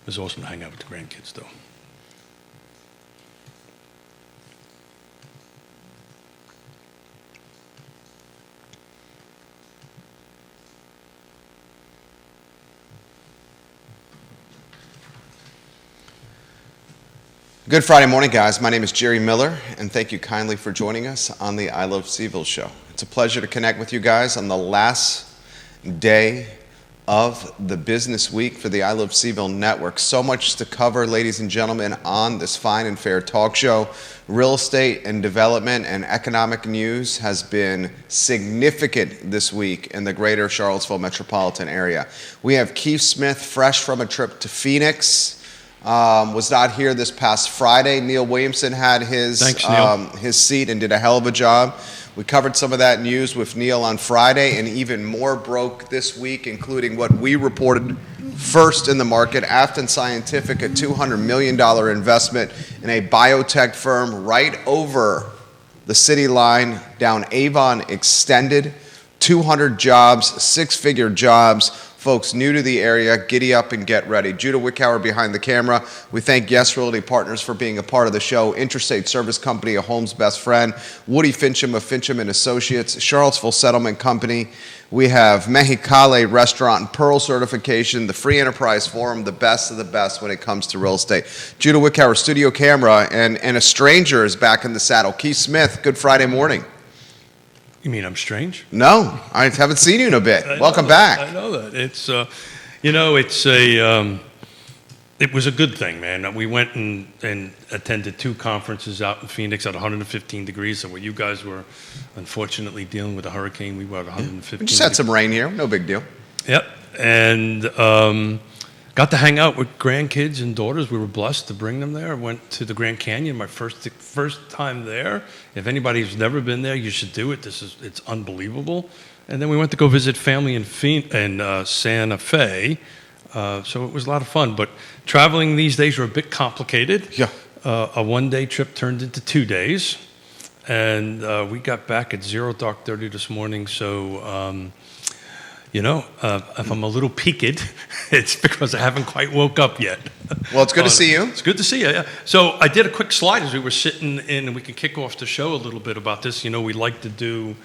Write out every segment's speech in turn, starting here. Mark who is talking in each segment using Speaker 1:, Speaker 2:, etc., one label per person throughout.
Speaker 1: It was awesome to hang out with the grandkids, though.
Speaker 2: Good Friday morning, guys. My name is Jerry Miller, and thank you kindly for joining us on the I Love CVille show. It's a pleasure to connect with you guys on the last day of the business week for the I Love CVille Network. So much to cover, ladies and gentlemen, on this fine and fair talk show. Real estate and development and economic news has been significant this week in the greater Charlottesville metropolitan area. We have Keith Smith, fresh from a trip to Phoenix. Was not here this past Friday. Neil Williamson had his seat and did a hell of a job. We covered some of that news with Neil on Friday, and even more broke this week, including what we reported first in the market. Afton Scientific, a $200 million investment in a biotech firm right over the city line down Avon Extended. 200 jobs, six-figure jobs. Folks new to the area, giddy up and get ready. Judah Wickower behind the camera. We thank Yes Realty Partners for being a part of the show. Intrastate Service Company, a home's best friend. Woody Fincham of Fincham and Associates. Charlottesville Settlement Company. We have Mexicali Restaurant and Pearl Certification. The Free Enterprise Forum, the best of the best when it comes to real estate. Judah Wickower, studio camera, and a stranger is back in the saddle. Keith Smith, good Friday morning.
Speaker 1: You mean I'm strange?
Speaker 2: No, I haven't seen you in a bit. Welcome back.
Speaker 1: I know that. It's, it was a good thing, man. We went and attended two conferences out in Phoenix at 115 degrees. So where you guys were, unfortunately, dealing with a hurricane, we were at 115.
Speaker 2: We just had some rain here. No big deal.
Speaker 1: Yep. And got to hang out with grandkids and daughters. We were blessed to bring them there. Went to the Grand Canyon, my first time there. If anybody's never been there, you should do it. It's unbelievable. And then we went to go visit family in Santa Fe. So it was a lot of fun. But traveling these days were a bit complicated.
Speaker 2: Yeah.
Speaker 1: A one-day trip turned into 2 days. And we got back at dark 30 this morning. So, if I'm a little peaked, it's because I haven't quite woke up yet.
Speaker 2: Well, it's good to see you.
Speaker 1: It's good to see you, yeah. So I did a quick slide as we were sitting in, and we could kick off the show a little bit about this. We like to do,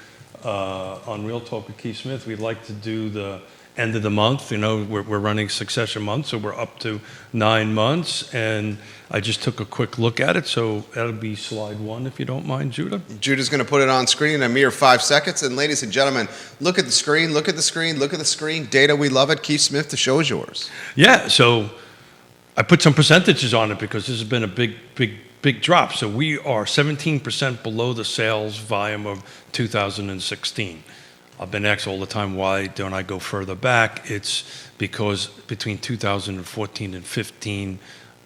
Speaker 1: on Real Talk with Keith Smith, we like to do the end of the month. We're running succession months, so we're up to 9 months, and I just took a quick look at it, so that'll be slide 1, if you don't mind, Judah.
Speaker 2: Judah's going to put it on screen in a mere 5 seconds, and ladies and gentlemen, look at the screen, look at the screen, look at the screen. Data, we love it. Keith Smith, the show is yours.
Speaker 1: Yeah, so I put some percentages on it because this has been a big drop. So we are 17% below the sales volume of 2016. I've been asked all the time, why don't I go further back? It's because between 2014 and 15,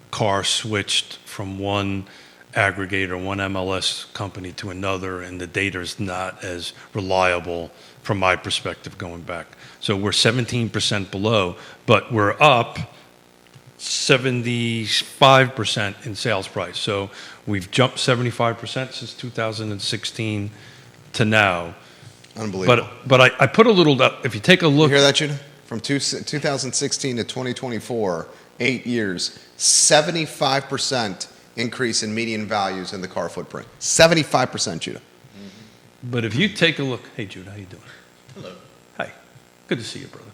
Speaker 1: cars switched from one aggregator, one MLS company to another, and the data is not as reliable from my perspective going back. So we're 17% below, but we're up 75% in sales price. So we've jumped 75% since 2016 to now.
Speaker 2: Unbelievable.
Speaker 1: But I put a little, if you take a look.
Speaker 2: You hear that, Judah? From 2016 to 2024, 8 years, 75% increase in median values in the car footprint. 75%, Judah.
Speaker 1: Mm-hmm. But if you take a look, hey Judah, how you doing?
Speaker 3: Hello.
Speaker 1: Hi, good to see you, brother.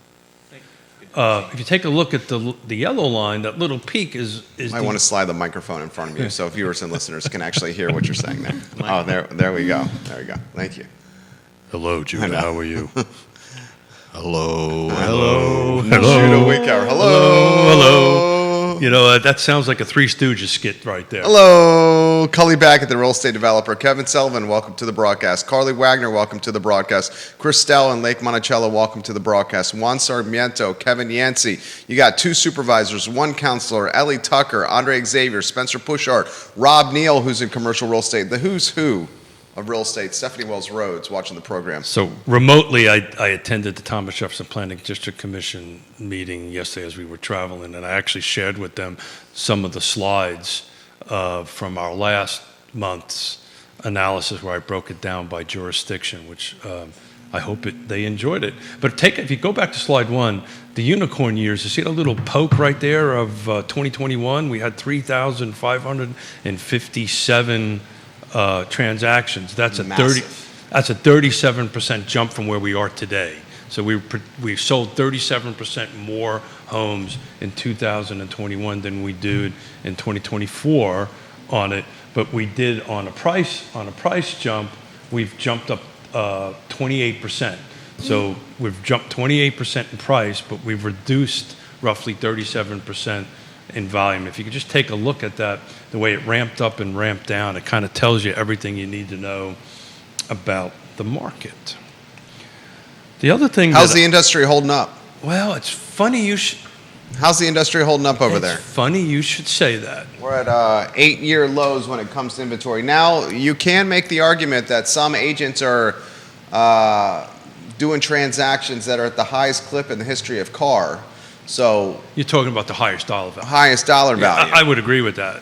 Speaker 3: Thank you.
Speaker 1: If you take a look at the yellow line, that little peak is.
Speaker 2: I want to slide the microphone in front of you so viewers and listeners can actually hear what you're saying there. Oh, there we go. There we go. Thank you.
Speaker 1: Hello, Judah. How are you? Hello.
Speaker 2: Judah Wickower.
Speaker 1: Hello. That sounds like a Three Stooges skit right there.
Speaker 2: Hello. Cully Back at the real estate developer. Kevin Sullivan, welcome to the broadcast. Carly Wagner, welcome to the broadcast. Chris Stell and Lake Monticello, welcome to the broadcast. Juan Sarmiento, Kevin Yancey. You got 2 supervisors, 1 counselor, Ellie Tucker, Andre Xavier, Spencer Pushart, Rob Neal, who's in commercial real estate, the who's who of real estate, Stephanie Wells Rhodes, watching the program.
Speaker 1: So remotely, I attended the Thomas Jefferson Planning District Commission meeting yesterday as we were traveling, and I actually shared with them some of the slides from our last month's analysis where I broke it down by jurisdiction, which I hope they enjoyed it. But if you go back to slide 1, the unicorn years, you see the little poke right there of 2021? We had 3,557 transactions. That's a
Speaker 2: Massive.
Speaker 1: That's a 37% jump from where we are today. So we sold 37% more homes in 2021 than we did in 2024 on it. But we did on a price jump, we've jumped up 28%. So we've jumped 28% in price, but we've reduced roughly 37% in volume. If you could just take a look at that, the way it ramped up and ramped down, it kind of tells you everything you need to know about the market. The other thing
Speaker 2: How's the industry holding up?
Speaker 1: Well, it's funny you should...
Speaker 2: How's the industry holding up over there?
Speaker 1: It's funny you should say that.
Speaker 2: We're at 8-year lows when it comes to inventory. Now, you can make the argument that some agents are doing transactions that are at the highest clip in the history of car. So
Speaker 1: You're talking about the highest dollar value.
Speaker 2: highest dollar value.
Speaker 1: I would agree with that.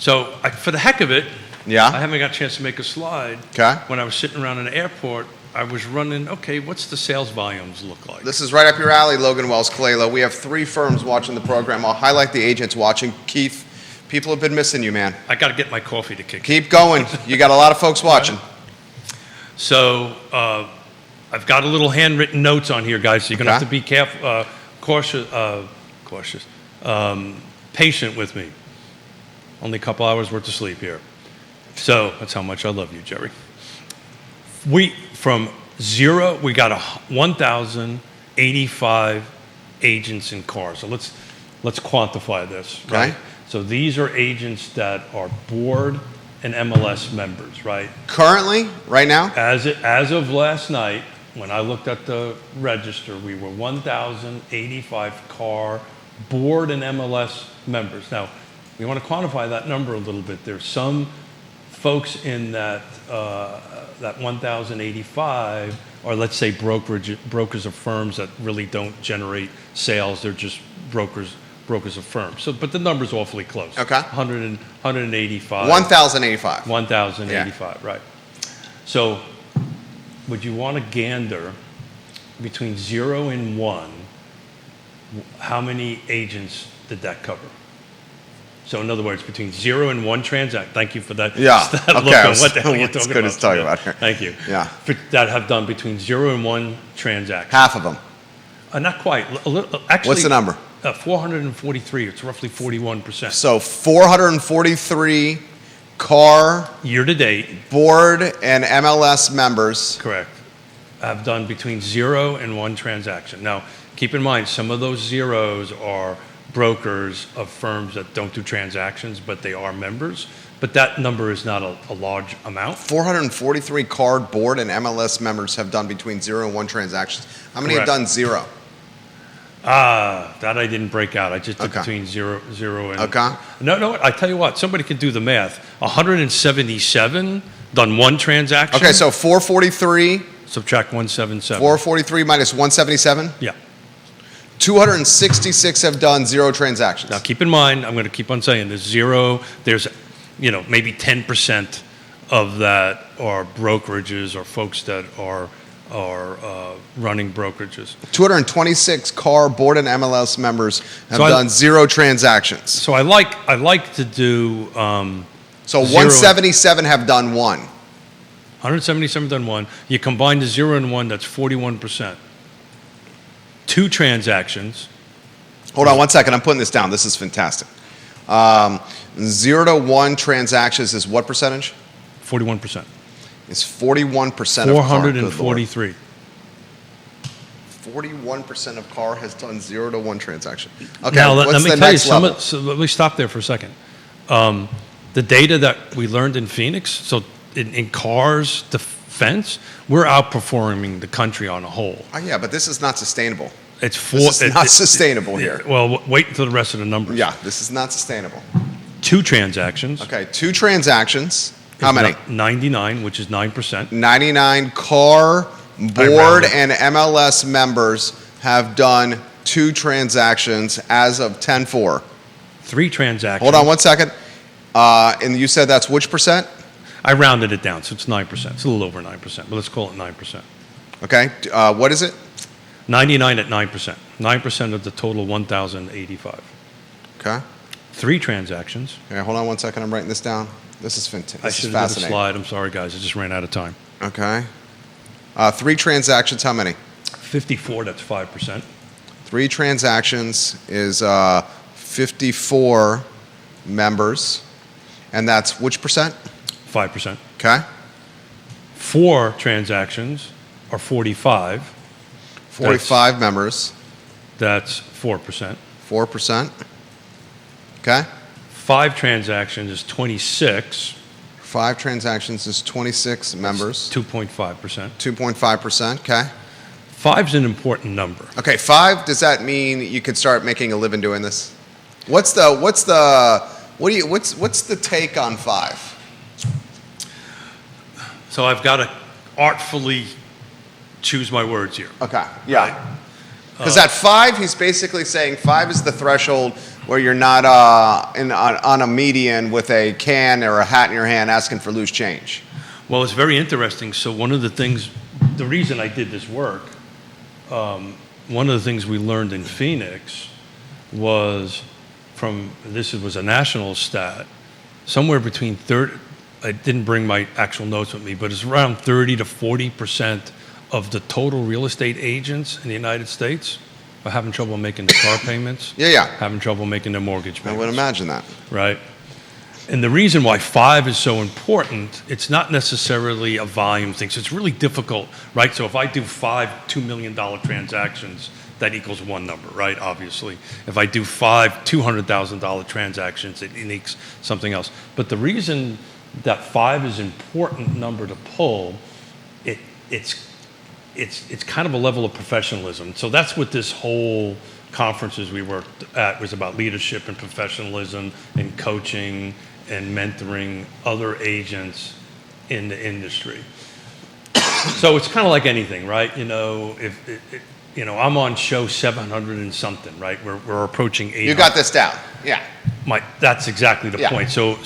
Speaker 1: For the heck of it,
Speaker 2: Yeah?
Speaker 1: I haven't got a chance to make a slide.
Speaker 2: Okay.
Speaker 1: When I was sitting around an airport, I was running, okay, what's the sales volumes look like?
Speaker 2: This is right up your alley, Logan Wells Kalelo. We have 3 firms watching the program. I'll highlight the agents watching. Keith, people have been missing you, man.
Speaker 1: I got to get my coffee to kick in.
Speaker 2: Keep going. You got a lot of folks watching.
Speaker 1: So I've got a little handwritten notes on here, guys, so you're going to
Speaker 2: Okay.
Speaker 1: have to be careful, patient with me. Only a couple hours worth of sleep here. So that's how much I love you, Jerry. From zero, we got 1,085 agents in cars. So let's quantify this, right?
Speaker 2: Okay.
Speaker 1: So these are agents that are board and MLS members, right?
Speaker 2: Currently, right now?
Speaker 1: As of last night, when I looked at the register, we were 1,085 car board and MLS members. Now, we want to quantify that number a little bit. There's some folks in that 1,085 are, let's say, brokers of firms that really don't generate sales. They're just brokers of firms. So, but the number's awfully close.
Speaker 2: Okay.
Speaker 1: 185.
Speaker 2: 1,085.
Speaker 1: 1,085, right. So would you want to gander between 0 and 1, how many agents did that cover? So in other words, between 0 and 1 transaction, thank you for that.
Speaker 2: Yeah.
Speaker 1: That
Speaker 2: Okay.
Speaker 1: look on what the hell you're talking
Speaker 2: good
Speaker 1: about.
Speaker 2: to talk about here.
Speaker 1: Thank you.
Speaker 2: Yeah.
Speaker 1: That have done between 0 and 1 transaction.
Speaker 2: Half of them.
Speaker 1: Not quite. A little, actually,
Speaker 2: What's the number?
Speaker 1: 443. It's roughly 41%.
Speaker 2: So 443 car
Speaker 1: Year to date,
Speaker 2: board and MLS members.
Speaker 1: correct, have done between 0 and 1 transaction. Now, keep in mind, some of those zeros are brokers of firms that don't do transactions, but they are members. But that number is not a large amount.
Speaker 2: 443 car board and MLS members have done between 0 and 1 transactions. How many have
Speaker 1: Correct.
Speaker 2: done 0?
Speaker 1: That I didn't break out. I just did
Speaker 2: Okay.
Speaker 1: between zero and...
Speaker 2: Okay.
Speaker 1: No, I tell you what, somebody could do the math. 177 done 1 transaction.
Speaker 2: Okay, so 443,
Speaker 1: Subtract 177.
Speaker 2: 443 minus 177.
Speaker 1: Yeah.
Speaker 2: 266 have done 0 transactions.
Speaker 1: Now, keep in mind, I'm going to keep on saying there's maybe 10% of that are brokerages or folks that are running brokerages.
Speaker 2: 226 car board and MLS members have
Speaker 1: So
Speaker 2: done 0 transactions.
Speaker 1: So I like to do
Speaker 2: So
Speaker 1: 0
Speaker 2: 177 have done 1.
Speaker 1: 177 done 1. You combine the 0 and 1, that's 41%. 2 transactions.
Speaker 2: Hold on 1 second. I'm putting this down. This is fantastic. 0 to 1 transactions is what percentage?
Speaker 1: 41%.
Speaker 2: It's 41% of car. Good Lord.
Speaker 1: 443.
Speaker 2: 41% of car has done 0 to 1 transaction. Okay,
Speaker 1: Now, let
Speaker 2: what's
Speaker 1: me
Speaker 2: the
Speaker 1: tell you,
Speaker 2: next level?
Speaker 1: so let me stop there for a second. The data that we learned in Phoenix, so in cars defense, we're outperforming the country on a whole.
Speaker 2: Oh, yeah, but this is not sustainable.
Speaker 1: It's
Speaker 2: This is not sustainable here.
Speaker 1: Well, wait until the rest of the numbers.
Speaker 2: Yeah, this is not sustainable.
Speaker 1: 2 transactions.
Speaker 2: Okay, 2 transactions. How many?
Speaker 1: 99, which is 9%.
Speaker 2: 99 car, board,
Speaker 1: rounded.
Speaker 2: and MLS members have done 2 transactions as of 10/4.
Speaker 1: 3 transactions.
Speaker 2: Hold on 1 second. And you said that's which percent?
Speaker 1: I rounded it down, so it's 9%. It's a little over 9%, but let's call it 9%.
Speaker 2: Okay. What is it?
Speaker 1: 99 at 9%. 9% of the total 1,085.
Speaker 2: Okay.
Speaker 1: 3 transactions.
Speaker 2: Okay, hold on one second. I'm writing this down. This is fantastic.
Speaker 1: I
Speaker 2: This is
Speaker 1: should have did a
Speaker 2: fascinating.
Speaker 1: slide. I'm sorry, guys. I just ran out of time.
Speaker 2: Okay. 3 transactions, how many?
Speaker 1: 54, that's 5%.
Speaker 2: 3 transactions is 54 members. And that's which percent?
Speaker 1: 5%.
Speaker 2: Okay.
Speaker 1: 4 transactions are 45.
Speaker 2: 45 members.
Speaker 1: That's 4%.
Speaker 2: 4%. Okay.
Speaker 1: 5 transactions is 26.
Speaker 2: 5 transactions is 26 members.
Speaker 1: 2.5%.
Speaker 2: 2.5%. Okay.
Speaker 1: 5's an important number.
Speaker 2: Okay, 5, does that mean you could start making a living doing this? What's the take on 5?
Speaker 1: So I've got to artfully choose my words here.
Speaker 2: Okay. Yeah. Because at 5, he's basically saying 5 is the threshold where you're not on a median with a can or a hat in your hand asking for loose change.
Speaker 1: Well, it's very interesting. So one of the things, the reason I did this work, one of the things we learned in Phoenix was this was a national stat, somewhere between 30, I didn't bring my actual notes with me, but it's around 30 to 40% of the total real estate agents in the United States are having trouble making the car payments.
Speaker 2: Yeah.
Speaker 1: Having trouble making their mortgage
Speaker 2: I
Speaker 1: payments.
Speaker 2: would imagine that.
Speaker 1: Right? And the reason why 5 is so important, it's not necessarily a volume thing. So it's really difficult, right? So if I do 5 $2 million transactions, that equals one number, right? Obviously. If I do 5 $200,000 transactions, it equals something else. But the reason that 5 is an important number to pull, it's kind of a level of professionalism. So that's what this whole conferences we worked at was about: leadership and professionalism and coaching and mentoring other agents in the industry. So it's kind of like anything, right? I'm on show 700 and something, right? We're approaching 800.
Speaker 2: You got this down. Yeah.
Speaker 1: That's exactly the
Speaker 2: Yeah.
Speaker 1: point. So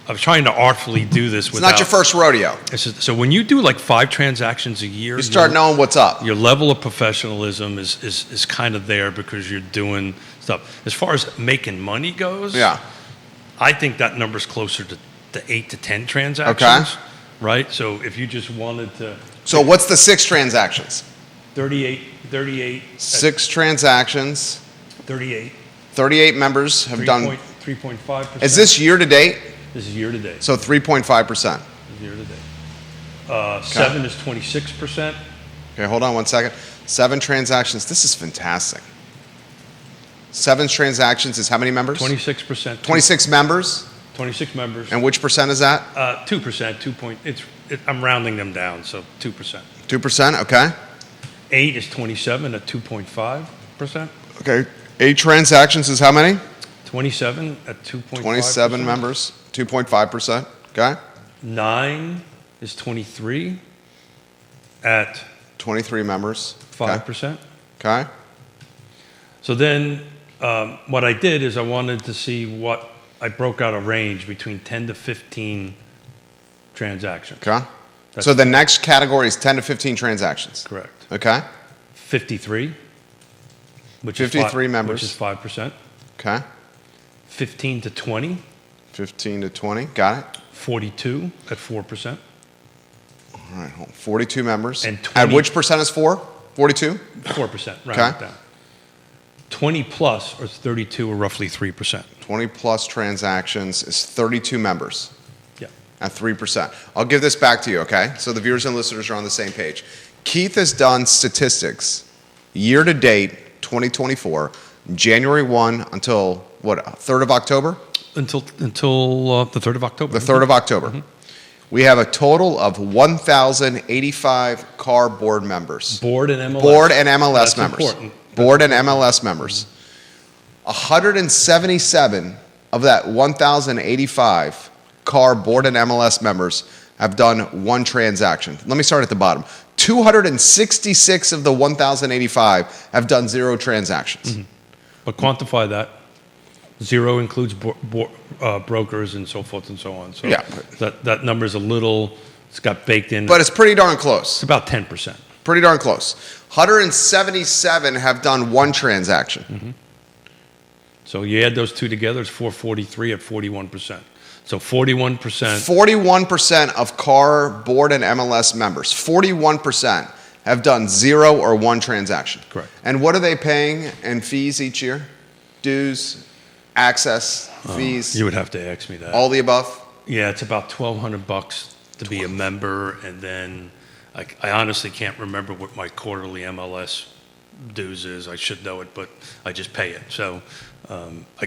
Speaker 1: I was trying to artfully do this
Speaker 2: It's
Speaker 1: without.
Speaker 2: not your first rodeo.
Speaker 1: So when you do like 5 transactions a year,
Speaker 2: You start knowing what's up.
Speaker 1: your level of professionalism is kind of there because you're doing stuff. As far as making money goes,
Speaker 2: Yeah.
Speaker 1: I think that number's closer to 8 to 10 transactions.
Speaker 2: Okay.
Speaker 1: Right? So if you just wanted to
Speaker 2: So what's the 6 transactions?
Speaker 1: 38,
Speaker 2: 6 transactions.
Speaker 1: 38,
Speaker 2: 38 members have done.
Speaker 1: 3.5%.
Speaker 2: Is this year to date?
Speaker 1: This is year to date.
Speaker 2: So 3.5%.
Speaker 1: Year to date. 7 is 26%.
Speaker 2: Okay, hold on one second. 7 transactions. This is fantastic. 7 transactions is how many members?
Speaker 1: 26%.
Speaker 2: 26 members.
Speaker 1: 26 members.
Speaker 2: And which percent is that?
Speaker 1: 2%. I'm rounding them down, so 2%.
Speaker 2: 2%. Okay.
Speaker 1: 8 is 27 at 2.5%.
Speaker 2: Okay. 8 transactions is how many?
Speaker 1: 27 at 2.5%.
Speaker 2: 27 members. 2.5%. Okay.
Speaker 1: 9 is 23 at
Speaker 2: 23 members.
Speaker 1: 5%.
Speaker 2: Okay.
Speaker 1: So then what I did is I wanted to see I broke out a range between 10 to 15 transactions.
Speaker 2: Okay. So the next category is 10 to 15 transactions.
Speaker 1: Correct.
Speaker 2: Okay.
Speaker 1: 53, which
Speaker 2: 53
Speaker 1: is
Speaker 2: members.
Speaker 1: which is 5%.
Speaker 2: Okay.
Speaker 1: 15 to 20,
Speaker 2: 15 to 20. Got it.
Speaker 1: 42 at 4%.
Speaker 2: All right. 42 members.
Speaker 1: And
Speaker 2: At
Speaker 1: 20
Speaker 2: which percent is 4? 42?
Speaker 1: 4%, round
Speaker 2: Okay.
Speaker 1: it down. 20 plus or 32 or roughly 3%.
Speaker 2: 20 plus transactions is 32 members
Speaker 1: Yeah.
Speaker 2: at 3%. I'll give this back to you, okay? So the viewers and listeners are on the same page. Keith has done statistics year to date, 2024, January 1 until, 3rd of October?
Speaker 1: Until the 3rd of October.
Speaker 2: The 3rd of October. We have a total of 1,085 car board members.
Speaker 1: Board and MLS.
Speaker 2: Board and MLS
Speaker 1: That's
Speaker 2: members.
Speaker 1: important.
Speaker 2: Board and MLS members. 177 of that 1,085 car board and MLS members have done 1 transaction. Let me start at the bottom. 266 of the 1,085 have done 0 transactions.
Speaker 1: But quantify that. Zero includes brokers and so forth and so on. So
Speaker 2: Yeah.
Speaker 1: that number is a little, it's got baked in.
Speaker 2: But it's pretty darn close.
Speaker 1: It's about 10%.
Speaker 2: Pretty darn close. 177 have done one transaction.
Speaker 1: Mm-hmm. So you add those two together, it's 443 at 41%. So 41%.
Speaker 2: 41% of CAR board and MLS members, 41% have done zero or one transaction.
Speaker 1: Correct.
Speaker 2: And what are they paying in fees each year? Dues, access, fees,
Speaker 1: You would have to ask me that.
Speaker 2: all the above?
Speaker 1: Yeah, it's about $1,200 to be a member, and then I honestly can't remember what my quarterly MLS dues is. I should know it, but I just pay it. So,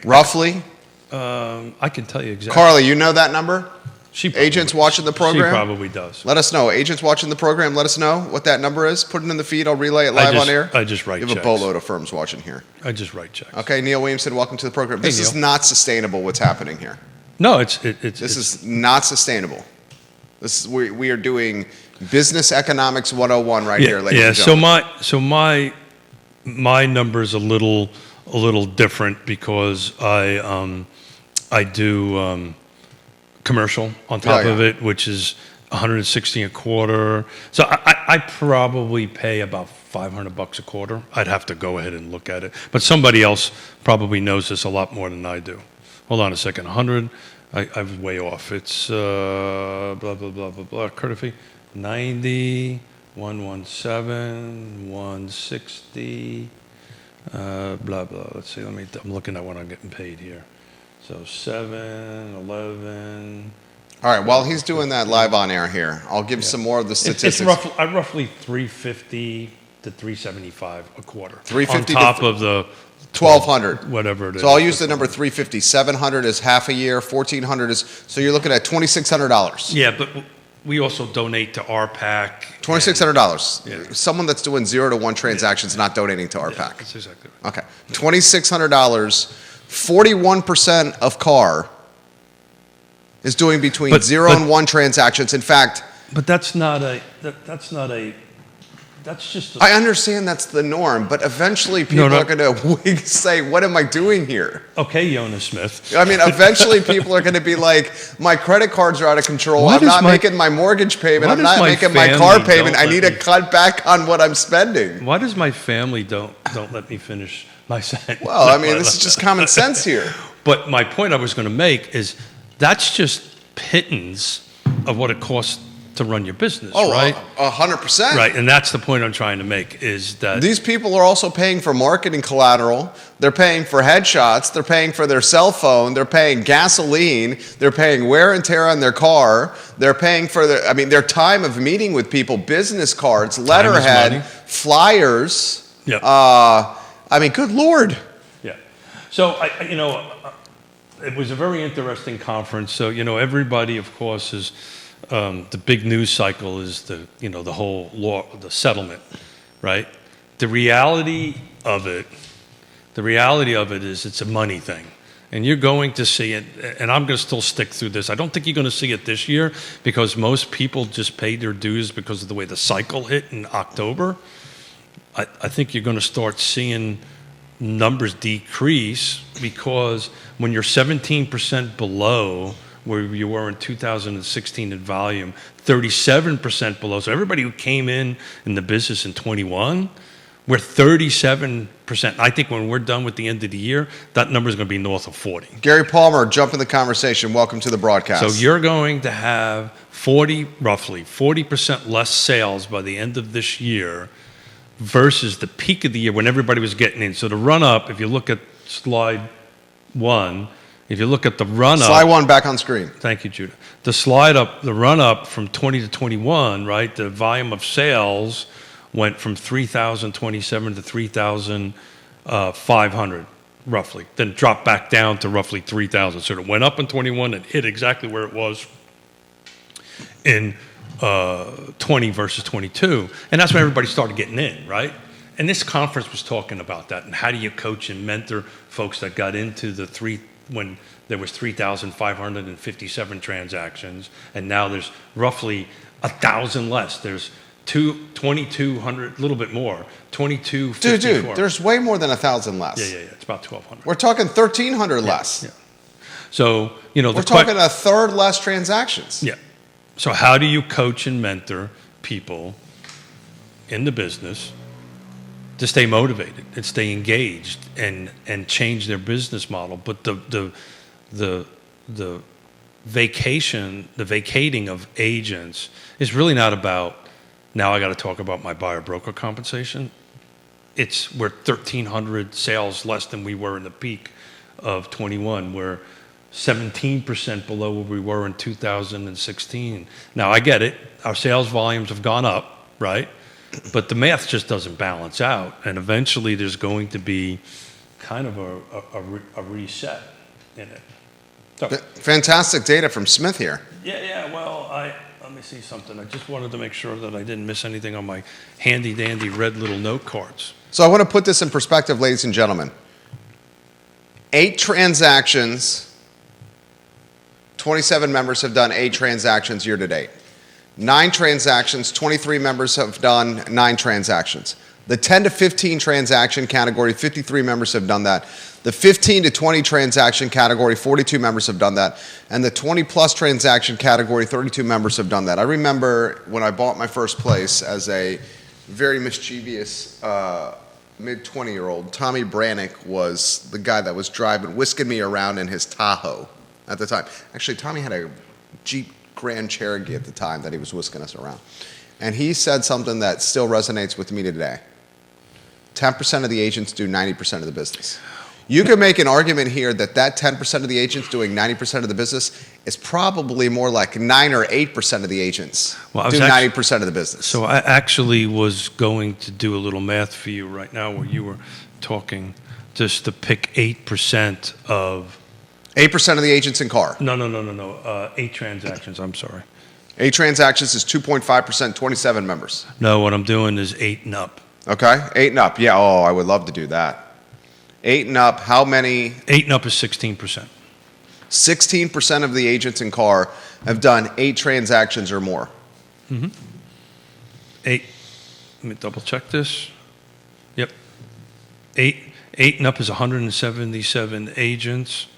Speaker 2: Roughly?
Speaker 1: I can tell you exactly.
Speaker 2: Carly, you know that number?
Speaker 1: She
Speaker 2: Agents watching the program?
Speaker 1: She probably does.
Speaker 2: Let us know. Agents watching the program, let us know what that number is. Put it in the feed. I'll relay it live on air.
Speaker 1: I just write
Speaker 2: You have
Speaker 1: checks.
Speaker 2: a boatload of firms watching here.
Speaker 1: I just write checks.
Speaker 2: Okay, Neil Williamson, welcome to the program. This is
Speaker 1: Neil.
Speaker 2: not sustainable what's happening here.
Speaker 1: No,
Speaker 2: This is not sustainable. We are doing business economics 101 right here, ladies and gentlemen.
Speaker 1: So my number is a little different because I do commercial on top of it, which is 160 a quarter. So I probably pay about $500 a quarter. I'd have to go ahead and look at it, but somebody else probably knows this a lot more than I do. Hold on a second. 100. I was way off. It's blah blah blah blah blah. Courtesy 90, 117, 160. Blah blah. Let's see. I'm looking at what I'm getting paid here. So 7, 11.
Speaker 2: All right, while he's doing that live on air here, I'll give some more of the statistics.
Speaker 1: It's roughly 350 to 375 a quarter.
Speaker 2: 350
Speaker 1: on top of the
Speaker 2: 1,200.
Speaker 1: Whatever it is.
Speaker 2: So I'll use the number 350. 700 is half a year. 1,400 is, so you're looking at $2,600.
Speaker 1: Yeah, but we also donate to RPAC.
Speaker 2: $2,600.
Speaker 1: Yeah.
Speaker 2: Someone that's doing 0 to 1 transactions not donating to RPAC.
Speaker 1: Yeah, that's exactly right.
Speaker 2: Okay. $2,600. 41% of CAR is doing between 0 and 1 transactions. In fact,
Speaker 1: but that's just.
Speaker 2: I understand that's the norm, but eventually people are going to say, what am I doing here?
Speaker 1: Okay, Yonna Smith.
Speaker 2: I mean, eventually people are going to be like, my credit cards are out of control. I'm not making my mortgage payment. I'm not making my car payment. I need to cut back on what I'm spending.
Speaker 1: Why does my family don't let me finish my sentence?
Speaker 2: Well, I mean, this is just common sense here.
Speaker 1: But my point I was going to make is that's just pittance of what it costs to run your business, right?
Speaker 2: 100%.
Speaker 1: Right, and that's the point I'm trying to make is that
Speaker 2: these people are also paying for marketing collateral. They're paying for headshots. They're paying for their cell phone. They're paying gasoline. They're paying wear and tear on their car. They're paying for their time of meeting with people, business cards, letterhead, flyers.
Speaker 1: Yeah.
Speaker 2: I mean, good Lord.
Speaker 1: Yeah. So, it was a very interesting conference. So, everybody, of course, is the big news cycle is the whole law, the settlement, right? The reality of it is it's a money thing. And you're going to see it, and I'm going to still stick through this. I don't think you're going to see it this year because most people just paid their dues because of the way the cycle hit in October. I think you're going to start seeing numbers decrease because when you're 17% below where you were in 2016 in volume, 37% below. So everybody who came in the business in 21, we're 37%. I think when we're done with the end of the year, that number is going to be north of 40.
Speaker 2: Gary Palmer, jump in the conversation. Welcome to the broadcast.
Speaker 1: So you're going to have roughly 40% less sales by the end of this year versus the peak of the year when everybody was getting in. So the run-up, if you look at slide 1, if you look at the run-up...
Speaker 2: Slide 1 back on screen.
Speaker 1: Thank you, Judah. The run-up from 20 to 21, right, the volume of sales went from 3,027 to 3,500, roughly. Then dropped back down to roughly 3,000. So it went up in 21 and hit exactly where it was in 20 versus 22. And that's when everybody started getting in, right? And this conference was talking about that. And how do you coach and mentor folks that got into when there was 3,557 transactions, and now there's roughly 1,000 less. There's 2,200, a little bit more, 2,254.
Speaker 2: Dude, there's way more than 1,000 less.
Speaker 1: Yeah, it's about 1,200.
Speaker 2: We're talking 1,300 less.
Speaker 1: Yeah. So,
Speaker 2: we're talking a third less transactions.
Speaker 1: Yeah. So how do you coach and mentor people in the business to stay motivated and stay engaged and change their business model? But the vacating of agents is really not about, now I got to talk about my buyer broker compensation. We're 1,300 sales less than we were in the peak of 21. We're 17% below where we were in 2016. Now I get it. Our sales volumes have gone up, right? But the math just doesn't balance out. And eventually there's going to be kind of a reset in it. So,
Speaker 2: fantastic data from Smith here.
Speaker 1: Yeah. Well, let me see something. I just wanted to make sure that I didn't miss anything on my handy dandy red little note cards.
Speaker 2: So I want to put this in perspective, ladies and gentlemen. 8 transactions, 27 members have done 8 transactions year to date. 9 transactions, 23 members have done 9 transactions. The 10 to 15 transaction category, 53 members have done that. The 15 to 20 transaction category, 42 members have done that. And the 20 plus transaction category, 32 members have done that. I remember when I bought my first place as a very mischievous mid-20-year-old, Tommy Brannick was the guy that was whisking me around in his Tahoe at the time. Actually, Tommy had a Jeep Grand Cherokee at the time that he was whisking us around. And he said something that still resonates with me today. 10% of the agents do 90% of the business. You could make an argument here that 10% of the agents doing 90% of the business is probably more like 9 or 8% of the agents do 90% of the business.
Speaker 1: So I actually was going to do a little math for you right now where you were talking just to pick 8% of...
Speaker 2: 8% of the agents in car.
Speaker 1: No. 8 transactions, I'm sorry.
Speaker 2: 8 transactions is 2.5%, 27 members.
Speaker 1: No, what I'm doing is 8 and up.
Speaker 2: Okay, 8 and up. Yeah, I would love to do that. 8 and up, how many?
Speaker 1: 8 and up is 16%.
Speaker 2: 16% of the agents in car have done 8 transactions or more.
Speaker 1: Mm-hmm. 8. Let me double check this. Yep. 8 and up is 177 agents.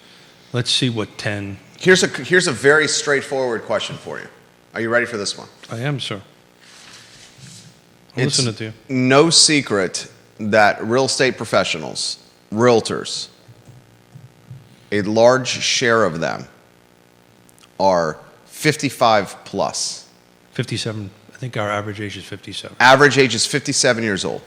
Speaker 1: Let's see what 10.
Speaker 2: Here's a very straightforward question for you. Are you ready for this one?
Speaker 1: I am, sir. I'm listening to you.
Speaker 2: No secret that real estate professionals, realtors, a large share of them are 55 plus.
Speaker 1: 57. I think our average age is 57.
Speaker 2: Average age is 57 years old.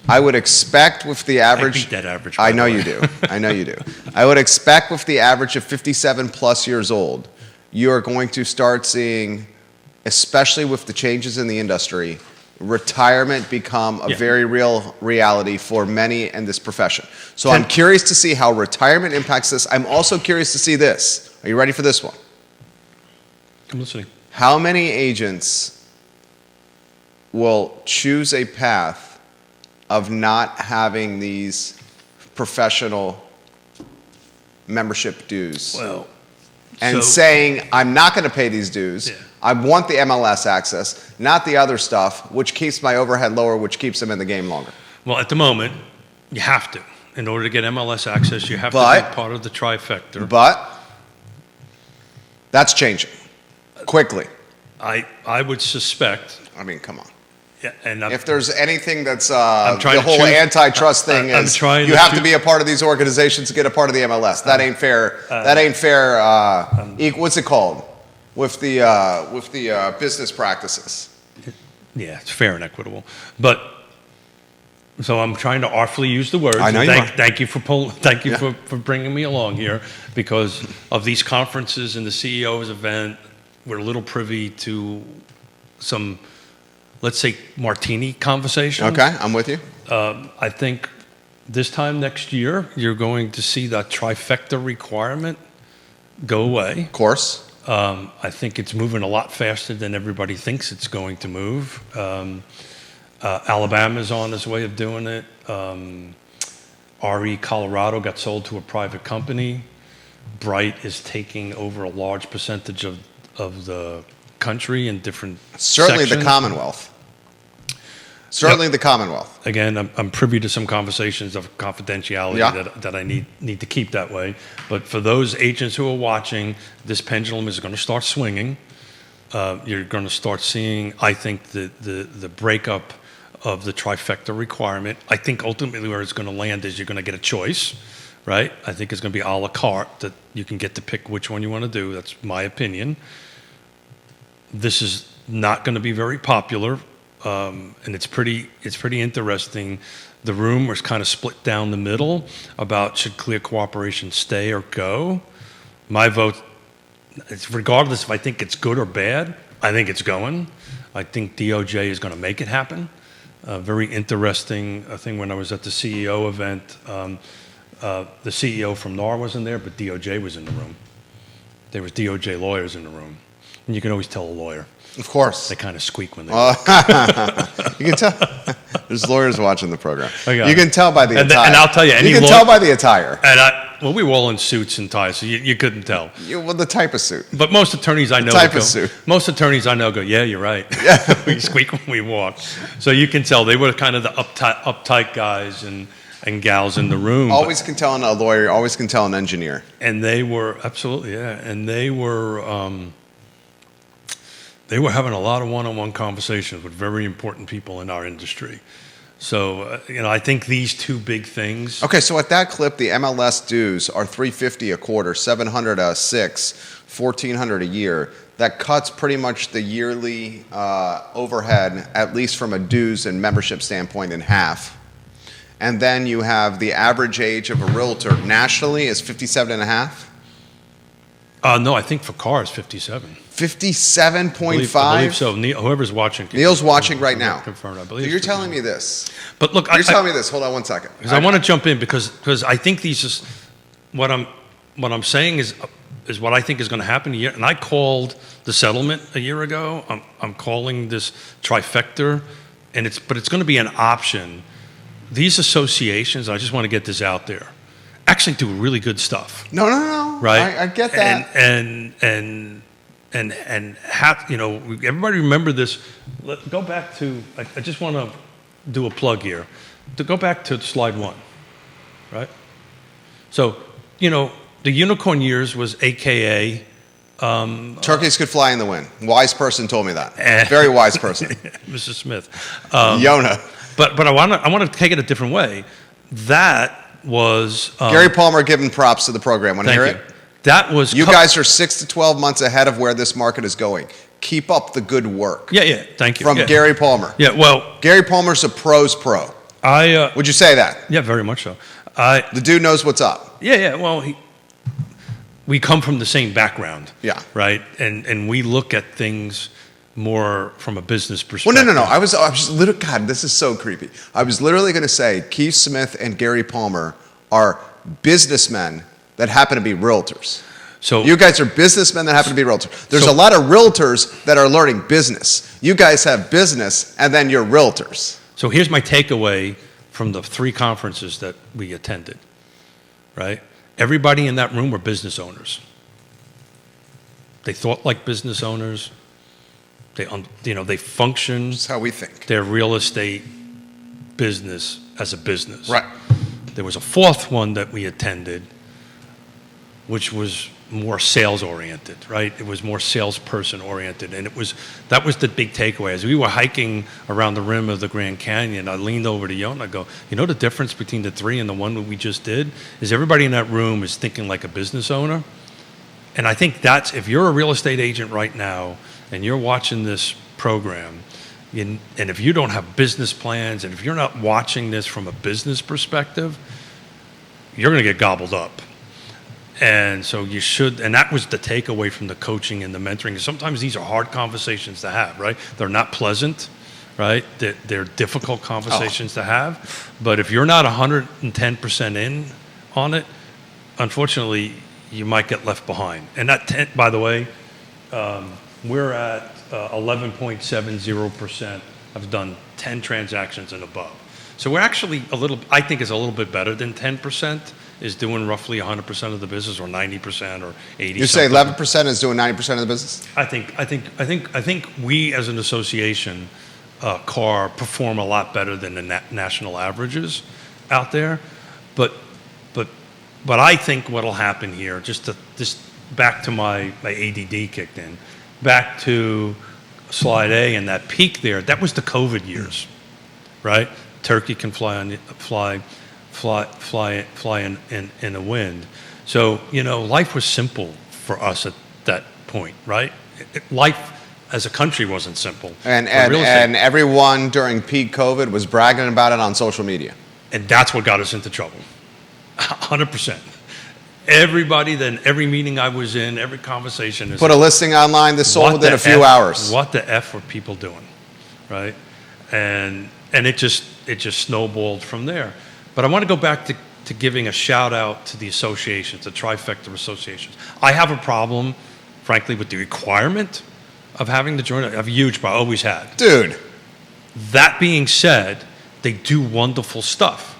Speaker 2: I would expect with the average...
Speaker 1: I beat that average.
Speaker 2: I know you do. I know you do. I would expect with the average of 57 plus years old, you are going to start seeing, especially with the changes in the industry, retirement become a very real reality for many in this profession. So I'm curious to see how retirement impacts this. I'm also curious to see this. Are you ready for this one?
Speaker 1: I'm listening.
Speaker 2: How many agents will choose a path of not having these professional membership dues and saying, I'm not going to pay these dues. Yeah. I want the MLS access, not the other stuff, which keeps my overhead lower, which keeps them in the game longer.
Speaker 1: Well, at the moment, you have to. In order to get MLS access, you have to be part of the trifecta.
Speaker 2: But that's changing quickly.
Speaker 1: I would suspect.
Speaker 2: I mean, come on.
Speaker 1: Yeah, and
Speaker 2: if there's anything that's the whole antitrust thing is, you have to be a part of these organizations to get a part of the MLS. That ain't fair. That ain't fair. What's it called? With the business practices.
Speaker 1: Yeah, it's fair and equitable. But so I'm trying to artfully use the words.
Speaker 2: I know you are.
Speaker 1: Thank you for bringing me along here, because of these conferences and the CEO's event, we're a little privy to some, let's say, martini conversation.
Speaker 2: Okay, I'm with you.
Speaker 1: I think this time next year, you're going to see that trifecta requirement go away.
Speaker 2: Of course.
Speaker 1: I think it's moving a lot faster than everybody thinks it's going to move. Alabama's on its way of doing it. RE Colorado got sold to a private company. Bright is taking over a large percentage of the country and different
Speaker 2: Certainly
Speaker 1: sections.
Speaker 2: the Commonwealth. Certainly
Speaker 1: Yep.
Speaker 2: the Commonwealth.
Speaker 1: Again, I'm privy to some conversations of confidentiality
Speaker 2: Yeah.
Speaker 1: that I need to keep that way. But for those agents who are watching, this pendulum is going to start swinging. You're going to start seeing, I think, the breakup of the trifecta requirement. I think ultimately where it's going to land is you're going to get a choice, right? I think it's going to be a la carte, that you can get to pick which one you want to do. That's my opinion. This is not going to be very popular, and it's pretty interesting. The room was kind of split down the middle about should clear cooperation stay or go. My vote, it's regardless if I think it's good or bad, I think it's going. I think DOJ is going to make it happen. Very interesting thing when I was at the CEO event. The CEO from NAR wasn't there, but DOJ was in the room. There was DOJ lawyers in the room. And you can always tell a lawyer.
Speaker 2: Of course.
Speaker 1: They kind of squeak when they
Speaker 2: You can tell. There's lawyers watching the program.
Speaker 1: I got
Speaker 2: You
Speaker 1: it.
Speaker 2: can tell by the attire.
Speaker 1: And I'll tell you, any
Speaker 2: you can
Speaker 1: lawyer-
Speaker 2: tell by the attire.
Speaker 1: well, we were all in suits and ties, so you couldn't tell.
Speaker 2: Well, the type of suit.
Speaker 1: But most attorneys I know
Speaker 2: type of
Speaker 1: go,
Speaker 2: suit.
Speaker 1: most attorneys I know go, yeah, you're right. We squeak when we walk. So you can tell they were kind of the uptight guys and gals in the room.
Speaker 2: Always can tell a lawyer. Always can tell an engineer.
Speaker 1: And they were absolutely, yeah. And they were having a lot of one-on-one conversations with very important people in our industry. So I think these two big things.
Speaker 2: Okay, so at that clip, the MLS dues are $350 a quarter, $700 a 6, $1,400 a year. That cuts pretty much the yearly overhead, at least from a dues and membership standpoint, in half. And then you have the average age of a realtor nationally is 57 and a half.
Speaker 1: No, I think for cars, 57.
Speaker 2: 57.5?
Speaker 1: I believe so. Whoever's watching.
Speaker 2: Neil's watching right now.
Speaker 1: Confirmed, I
Speaker 2: So
Speaker 1: believe.
Speaker 2: you're telling me this.
Speaker 1: But look,
Speaker 2: You're telling me this. Hold on one second.
Speaker 1: because I want to jump in because I think these is what I'm saying is what I think is going to happen a year. And I called the settlement a year ago. I'm calling this trifecta, and it's going to be an option. These associations, I just want to get this out there, actually do really good stuff.
Speaker 2: No.
Speaker 1: Right.
Speaker 2: I get that.
Speaker 1: And have, everybody remember this. Go back to, I just want to do a plug here. To go back to slide 1, right? So, the unicorn years was AKA.
Speaker 2: Turkeys could fly in the wind. Wise person told me that. Very wise person.
Speaker 1: Mrs. Smith.
Speaker 2: Yonna.
Speaker 1: But I want to take it a different way. That was.
Speaker 2: Gary Palmer giving props to the program. Want to hear
Speaker 1: Thank you.
Speaker 2: it?
Speaker 1: That was.
Speaker 2: You guys are 6 to 12 months ahead of where this market is going. Keep up the good work.
Speaker 1: Yeah. Thank you.
Speaker 2: From
Speaker 1: Yeah.
Speaker 2: Gary Palmer.
Speaker 1: Yeah. Well,
Speaker 2: Gary Palmer's a pro's pro. Would you say that?
Speaker 1: Yeah, very much so.
Speaker 2: The dude knows what's up.
Speaker 1: Yeah. Well, we come from the same background.
Speaker 2: Yeah.
Speaker 1: Right. And we look at things more from a business perspective.
Speaker 2: Well, no. I was literally, God, this is so creepy. I was literally going to say Keith Smith and Gary Palmer are businessmen that happen to be realtors.
Speaker 1: So
Speaker 2: you guys are businessmen that happen to be realtors. There's
Speaker 1: So-
Speaker 2: a lot of realtors that are learning business. You guys have business, and then you're realtors.
Speaker 1: So here's my takeaway from the 3 conferences that we attended, right? Everybody in that room were business owners. They thought like business owners. They function
Speaker 2: That's how we think.
Speaker 1: their real estate business as a business.
Speaker 2: Right.
Speaker 1: There was a 4th one that we attended, which was more sales oriented, right? It was more salesperson oriented, and that was the big takeaway. As we were hiking around the rim of the Grand Canyon, I leaned over to Yonna and I go, the difference between the 3 and the one that we just did is everybody in that room is thinking like a business owner. And I think that's, if you're a real estate agent right now and you're watching this program, and if you don't have business plans, and if you're not watching this from a business perspective, you're going to get gobbled up. And so you should, and that was the takeaway from the coaching and the mentoring. Sometimes these are hard conversations to have, right? They're not pleasant, right? They're difficult conversations to have. But if you're not 110% in on it, unfortunately, you might get left behind. And that, by the way, we're at 11.70%. I've done 10 transactions and above. So we're actually I think is a little bit better than 10% is doing roughly 100% of the business, or 90%, or 80%.
Speaker 2: You say 11% is doing 90% of the business?
Speaker 1: I think we as an association, CAR, perform a lot better than the national averages out there, but I think what'll happen here, just back to my ADD kicked in, back to slide A and that peak there, that was the COVID years, right? Turkey can fly in the wind. So, life was simple for us at that point, right? Life as a country wasn't simple.
Speaker 2: And everyone during peak COVID was bragging about it on social media.
Speaker 1: And that's what got us into trouble. 100%. Everybody, then every meeting I was in, every conversation is
Speaker 2: put a listing online, this sold within a few hours.
Speaker 1: What the F were people doing, right? And it just snowballed from there. But I want to go back to giving a shout out to the associations, the trifecta associations. I have a problem, frankly, with the requirement of having to join. I have a huge problem, always had.
Speaker 2: Dude.
Speaker 1: That being said, they do wonderful stuff,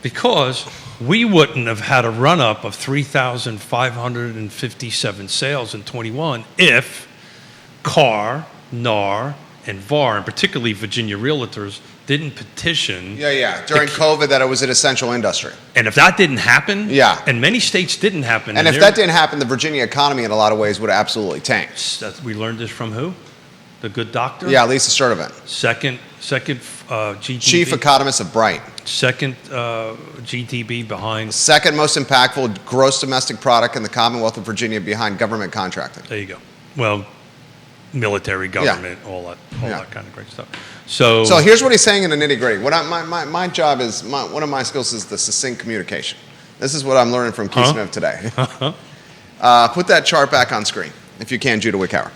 Speaker 1: because we wouldn't have had a run-up of 3,557 sales in 21 if CAR, NAR, and VAR, and particularly Virginia Realtors, didn't petition.
Speaker 2: During COVID, that it was an essential industry.
Speaker 1: And if that didn't happen,
Speaker 2: Yeah.
Speaker 1: and many states didn't happen.
Speaker 2: And if that didn't happen, the Virginia economy in a lot of ways would have absolutely tanked.
Speaker 1: We learned this from who? The good doctor?
Speaker 2: Yeah, Lisa Sturdivant.
Speaker 1: Second GTB.
Speaker 2: Chief economist of Bright.
Speaker 1: Second GTB behind.
Speaker 2: Second most impactful gross domestic product in the Commonwealth of Virginia behind government contracting.
Speaker 1: There you go. Well, military, government, all that kind of great stuff. So
Speaker 2: here's what he's saying in the nitty gritty. My job is, one of my skills is the succinct communication. This is what I'm learning from Keith Smith today. Put that chart back on screen, if you can, Judah Wickhauer.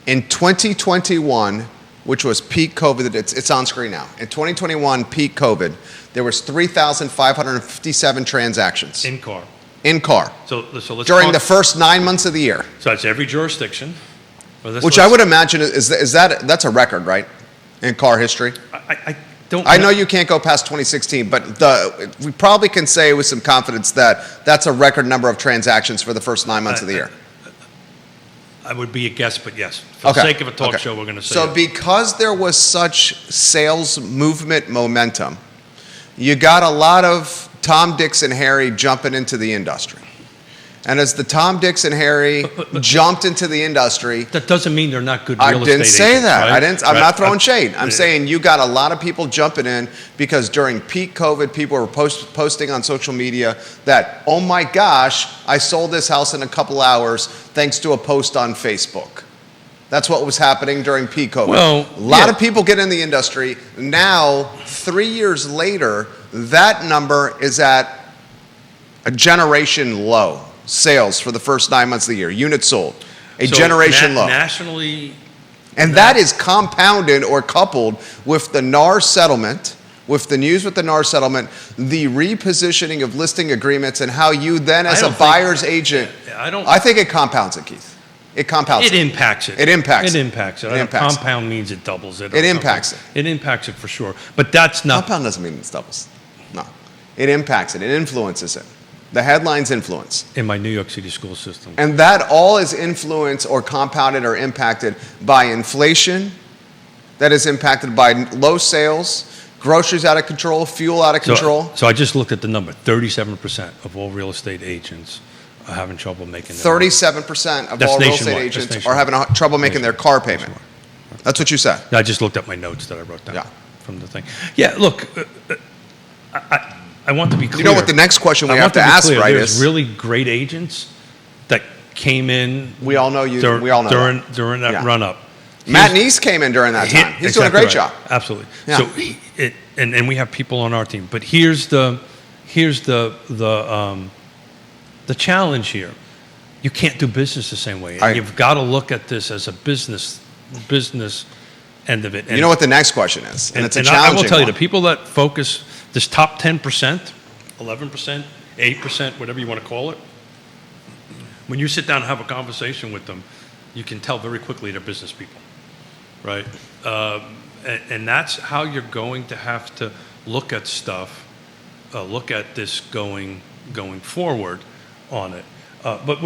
Speaker 2: In 2021, which was peak COVID, it's on screen now. In 2021, peak COVID, there was 3,557 transactions.
Speaker 1: in CAR.
Speaker 2: In CAR.
Speaker 1: So let's
Speaker 2: during the first 9 months of the year.
Speaker 1: So that's every jurisdiction.
Speaker 2: Which I would imagine that's a record, right? In CAR history.
Speaker 1: I don't.
Speaker 2: I know you can't go past 2016, but we probably can say with some confidence that that's a record number of transactions for the first 9 months of the year.
Speaker 1: I would be a guess, but yes. For the sake of a talk show, we're going to say
Speaker 2: so. Because there was such sales movement momentum, you got a lot of Tom, Dix, and Harry jumping into the industry. And as the Tom, Dix, and Harry jumped into the industry,
Speaker 1: that doesn't mean they're not good real estate agents.
Speaker 2: I didn't say that.
Speaker 1: Right?
Speaker 2: I'm not throwing shade. I'm saying you got a lot of people jumping in because during peak COVID, people were posting on social media that, oh my gosh, I sold this house in a couple hours thanks to a post on Facebook. That's what was happening during peak COVID.
Speaker 1: Well,
Speaker 2: a lot of people get in the industry. Now, 3 years later, that number is at a generation low. Sales for the first 9 months of the year, units sold, generation low.
Speaker 1: Nationally,
Speaker 2: and that is compounded or coupled with the NAR settlement, with the news with the NAR settlement, the repositioning of listing agreements, and how you then, as a buyer's agent, I think it compounds it, Keith. It compounds it.
Speaker 1: It impacts it.
Speaker 2: It impacts it.
Speaker 1: It impacts it. Compound means it doubles it.
Speaker 2: It impacts it.
Speaker 1: It impacts it for sure. But that's not.
Speaker 2: Compound doesn't mean it doubles. No. It impacts it. It influences it. The headlines influence.
Speaker 1: In my New York City school system.
Speaker 2: And that all is influenced or compounded or impacted by inflation, that is impacted by low sales, groceries out of control, fuel out of control.
Speaker 1: So I just looked at the number. 37% of all real estate agents are having trouble making their
Speaker 2: 37% of all real estate agents are having trouble making their car payment. That's what you said.
Speaker 1: I just looked at my notes that I wrote down from the thing. Yeah, look, I want to be clear.
Speaker 2: You know what the next question we have to ask, right,
Speaker 1: is really great agents that came in.
Speaker 2: We all know you.
Speaker 1: We all know during that run-up.
Speaker 2: Matt Neese came in during that time. He's doing a great job.
Speaker 1: Absolutely.
Speaker 2: Yeah.
Speaker 1: So, and we have people on our team. But here's the challenge here. You can't do business the same way. You've got to look at this as a business end of it.
Speaker 2: And you know what the next question is, and it's a challenging one.
Speaker 1: I will tell you, the people that focus this top 10%, 11%, 8%, whatever you want to call it, when you sit down and have a conversation with them, you can tell very quickly they're business people, right? And that's how you're going to have to look at stuff look at this going forward on it. But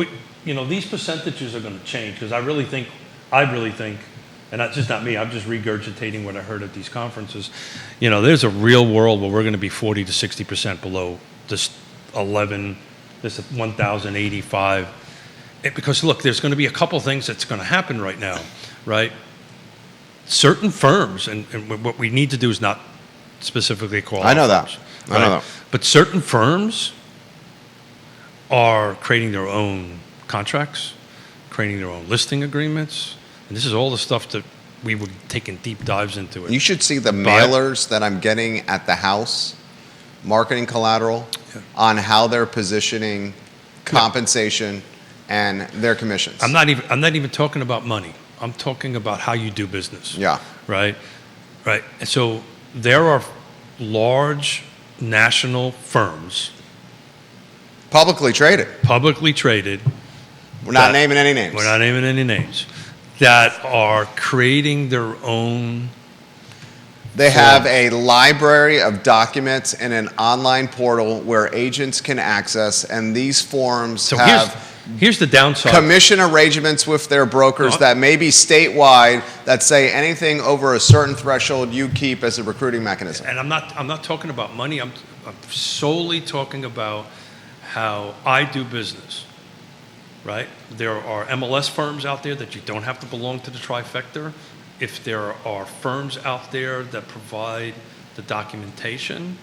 Speaker 1: these percentages are going to change because I really think, and that's just not me, I'm just regurgitating what I heard at these conferences. There's a real world where we're going to be 40 to 60% below this 1,085. Because look, there's going to be a couple things that's going to happen right now, right? Certain firms, and what we need to do is not specifically call out
Speaker 2: I know
Speaker 1: firms,
Speaker 2: that. I know that.
Speaker 1: But certain firms are creating their own contracts, creating their own listing agreements, and this is all the stuff that we were taking deep dives into it.
Speaker 2: You should see the mailers that I'm getting at the house, marketing collateral, on how they're positioning compensation and their commissions.
Speaker 1: I'm not even talking about money. I'm talking about how you do business.
Speaker 2: Yeah.
Speaker 1: Right. And so there are large national firms,
Speaker 2: Publicly traded.
Speaker 1: We're
Speaker 2: not naming any names.
Speaker 1: We're not naming any names, that are creating their own.
Speaker 2: They have a library of documents and an online portal where agents can access, and these forms
Speaker 1: So
Speaker 2: have
Speaker 1: here's the downside.
Speaker 2: commission arrangements with their brokers that may be statewide that say anything over a certain threshold you keep as a recruiting mechanism.
Speaker 1: And I'm not talking about money. I'm solely talking about how I do business. Right? There are MLS firms out there that you don't have to belong to the trifecta. If there are firms out there that provide the documentation,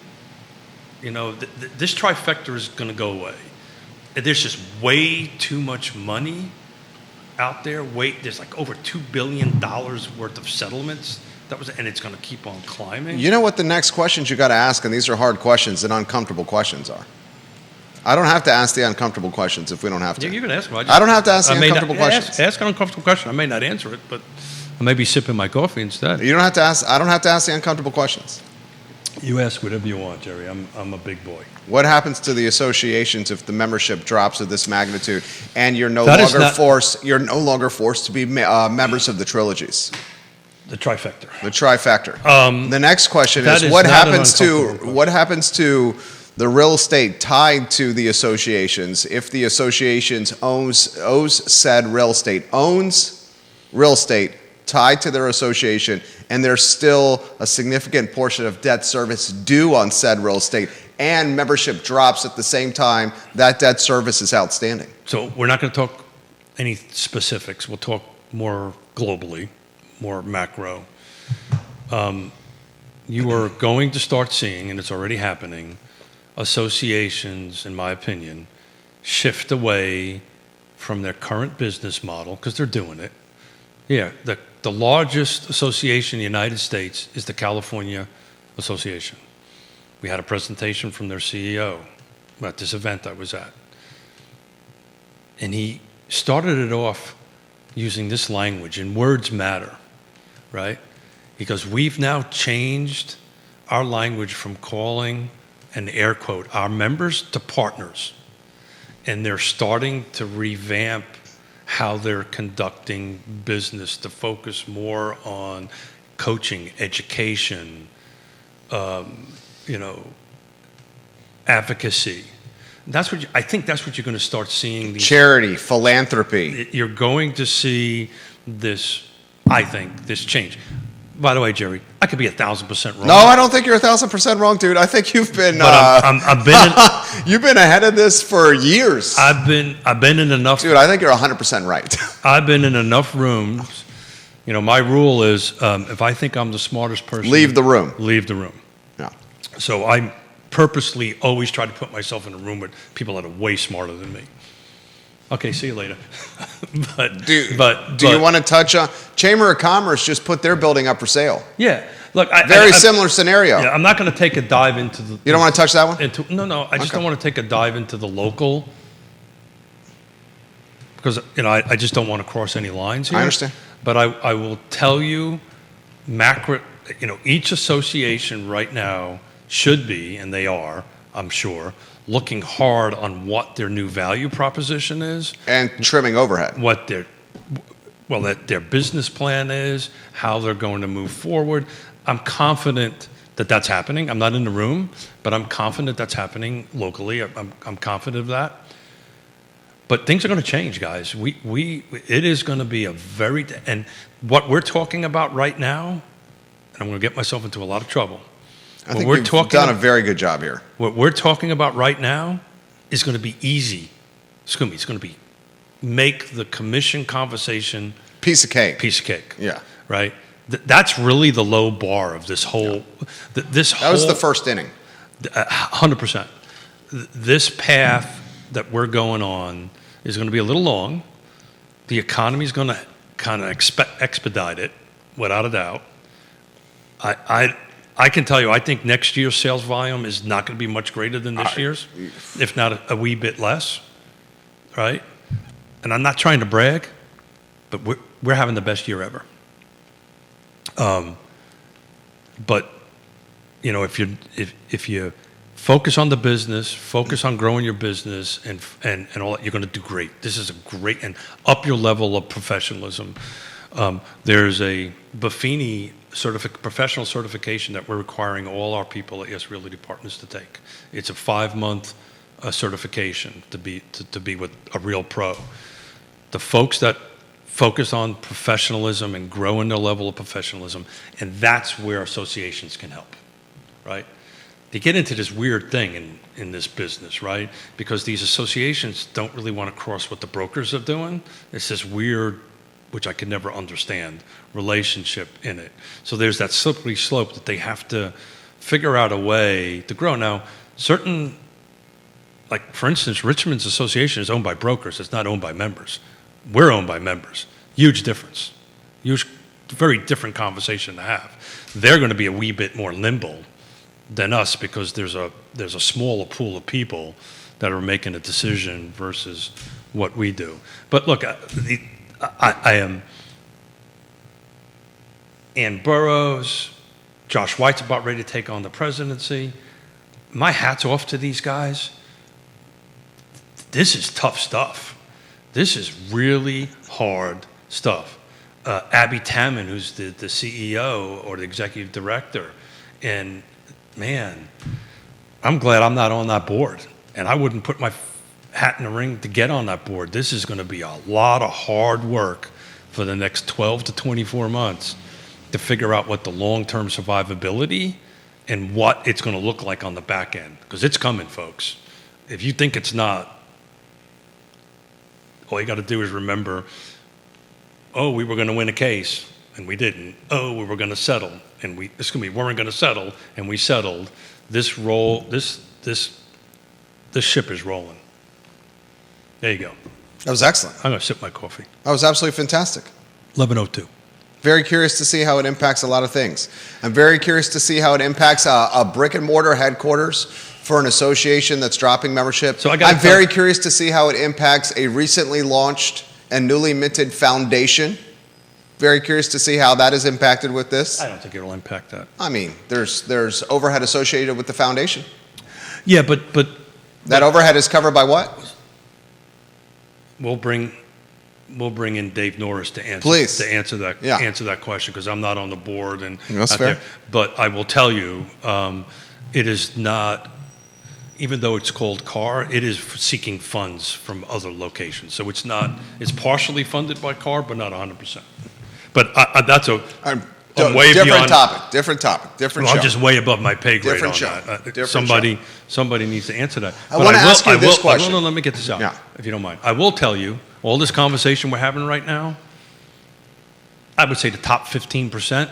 Speaker 1: this trifecta is going to go away. There's just way too much money out there. There's like over $2 billion worth of settlements. And it's going to keep on climbing.
Speaker 2: You know what the next questions you got to ask, and these are hard questions and uncomfortable questions are. I don't have to ask the uncomfortable questions if we don't have to.
Speaker 1: You can ask them.
Speaker 2: I don't have to ask the uncomfortable questions.
Speaker 1: Ask an uncomfortable question. I may not answer it, but I may be sipping my coffee instead.
Speaker 2: You don't have to ask. I don't have to ask the uncomfortable questions.
Speaker 1: You ask whatever you want, Jerry. I'm a big boy.
Speaker 2: What happens to the associations if the membership drops of this magnitude and you're no longer forced to be members of the trilogies?
Speaker 1: The trifecta.
Speaker 2: The trifecta. The next question is what happens to the real estate tied to the associations if the associations owns real estate tied to their association, and there's still a significant portion of debt service due on said real estate, and membership drops at the same time that debt service is outstanding.
Speaker 1: So we're not going to talk any specifics. We'll talk more globally, more macro. You are going to start seeing, and it's already happening, associations, in my opinion, shift away from their current business model, because they're doing it. Yeah, the largest association in the United States is the California Association. We had a presentation from their CEO at this event I was at. And he started it off using this language, and words matter, right? Because we've now changed our language from calling, and air quote, our members to partners. And they're starting to revamp how they're conducting business to focus more on coaching, education, advocacy. I think that's what you're going to start seeing.
Speaker 2: Charity, philanthropy.
Speaker 1: You're going to see this, I think, this change. By the way, Jerry, I could be 1,000% wrong.
Speaker 2: No, I don't think you're 1,000% wrong, dude. I think you've been.
Speaker 1: I've been.
Speaker 2: You've been ahead of this for years.
Speaker 1: I've been in enough.
Speaker 2: Dude, I think you're 100% right.
Speaker 1: I've been in enough rooms. My rule is, if I think I'm the smartest person,
Speaker 2: leave the room.
Speaker 1: Leave the room.
Speaker 2: Yeah.
Speaker 1: So I purposely always try to put myself in a room with people that are way smarter than me. Okay, see you later. Do
Speaker 2: you want to touch on Chamber of Commerce just put their building up for sale?
Speaker 1: Yeah. Look,
Speaker 2: very similar scenario.
Speaker 1: Yeah, I'm not going to take a dive into the.
Speaker 2: You don't want to touch that one?
Speaker 1: No. I just don't want to take a dive into the local, because I just don't want to cross any lines here.
Speaker 2: I understand.
Speaker 1: But I will tell you, macro. Each association right now should be, and they are, I'm sure, looking hard on what their new value proposition is.
Speaker 2: And trimming overhead.
Speaker 1: What their business plan is, how they're going to move forward. I'm confident that that's happening. I'm not in the room, but I'm confident that's happening locally. I'm confident of that. But things are going to change, guys. It is going to be and what we're talking about right now, and I'm going to get myself into a lot of trouble.
Speaker 2: I think you've done a very good job here.
Speaker 1: What we're talking about right now is going to be easy. It's going to be make the commission conversation
Speaker 2: piece of cake.
Speaker 1: Piece of cake.
Speaker 2: Yeah.
Speaker 1: Right? That's really the low bar of this whole.
Speaker 2: That was the first inning.
Speaker 1: 100%. This path that we're going on is going to be a little long. The economy is going to kind of expedite it, without a doubt. I can tell you, I think next year's sales volume is not going to be much greater than this year's, if not a wee bit less, right? And I'm not trying to brag, but we're having the best year ever. But you know, if you focus on the business, focus on growing your business, and all that, you're going to do great. This is a great, and up your level of professionalism. There's a Buffini professional certification that we're requiring all our people at Yes Realty Partners to take. It's a 5-month certification to be with a real pro. The folks that focus on professionalism and growing their level of professionalism, and that's where associations can help, right? They get into this weird thing in this business, right? Because these associations don't really want to cross what the brokers are doing. It's this weird, which I could never understand, relationship in it. So there's that slippery slope that they have to figure out a way to grow. Now, like for instance, Richmond's association is owned by brokers. It's not owned by members. We're owned by members. Huge difference. Very different conversation to have. They're going to be a wee bit more nimble than us because there's a smaller pool of people that are making a decision versus what we do. But look, I am Ann Burroughs, Josh White's about ready to take on the presidency. My hat's off to these guys. This is tough stuff. This is really hard stuff. Abby Tamman, who's the CEO or the executive director, and man, I'm glad I'm not on that board. And I wouldn't put my hat in the ring to get on that board. This is going to be a lot of hard work for the next 12 to 24 months to figure out what the long-term survivability and what it's going to look like on the back end. Because it's coming, folks. If you think it's not, all you got to do is remember, oh, we were going to win a case, and we didn't. Oh, we were going to settle, and we weren't going to settle, and we settled. This ship is rolling. There you go.
Speaker 2: That was excellent.
Speaker 1: I'm going to sip my coffee.
Speaker 2: That was absolutely fantastic.
Speaker 1: 11:02.
Speaker 2: Very curious to see how it impacts a lot of things. I'm very curious to see how it impacts a brick and mortar headquarters for an association that's dropping membership.
Speaker 1: So
Speaker 2: I'm very curious to see how it impacts a recently launched and newly minted foundation. Very curious to see how that is impacted with this.
Speaker 1: I don't think it'll impact that.
Speaker 2: I mean, there's overhead associated with the foundation.
Speaker 1: Yeah, but
Speaker 2: that overhead is covered by what?
Speaker 1: We'll bring in Dave Norris to answer that question because I'm not on the board and
Speaker 2: that's fair.
Speaker 1: But I will tell you, it is not. Even though it's called CAR, it is seeking funds from other locations. So it's not. It's partially funded by CAR, but not 100%. But that's a way
Speaker 2: different
Speaker 1: beyond.
Speaker 2: Different topic. Different
Speaker 1: well,
Speaker 2: show.
Speaker 1: I'm just way above my pay grade
Speaker 2: Different
Speaker 1: on
Speaker 2: show.
Speaker 1: that.
Speaker 2: Different
Speaker 1: Somebody needs to answer that.
Speaker 2: I want to ask you this question.
Speaker 1: No, let me get this out,
Speaker 2: Yeah.
Speaker 1: if you don't mind. I will tell you, all this conversation we're having right now, I would say the top 15%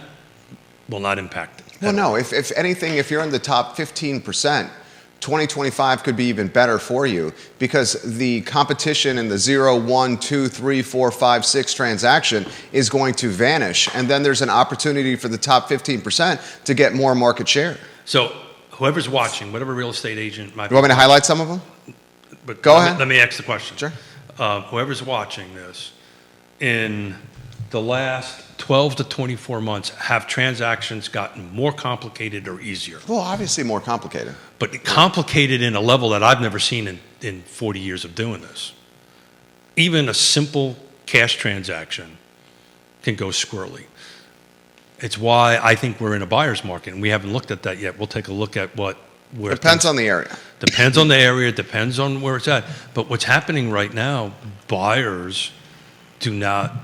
Speaker 1: will not impact it.
Speaker 2: Well, no. If anything, if you're in the top 15%, 2025 could be even better for you because the competition in the 0, 1, 2, 3, 4, 5, 6 transaction is going to vanish. And then there's an opportunity for the top 15% to get more market share.
Speaker 1: So whoever's watching, whatever real estate agent might be.
Speaker 2: You want me to highlight some of them?
Speaker 1: But
Speaker 2: Go ahead.
Speaker 1: Let me ask the question.
Speaker 2: Sure.
Speaker 1: Whoever's watching this, in the last 12 to 24 months, have transactions gotten more complicated or easier?
Speaker 2: Well, obviously more complicated.
Speaker 1: But complicated in a level that I've never seen in 40 years of doing this. Even a simple cash transaction can go squirrely. It's why I think we're in a buyer's market, and we haven't looked at that yet. We'll take a look at where
Speaker 2: Depends on the area.
Speaker 1: Depends on the area, depends on where it's at. But what's happening right now, buyers do not,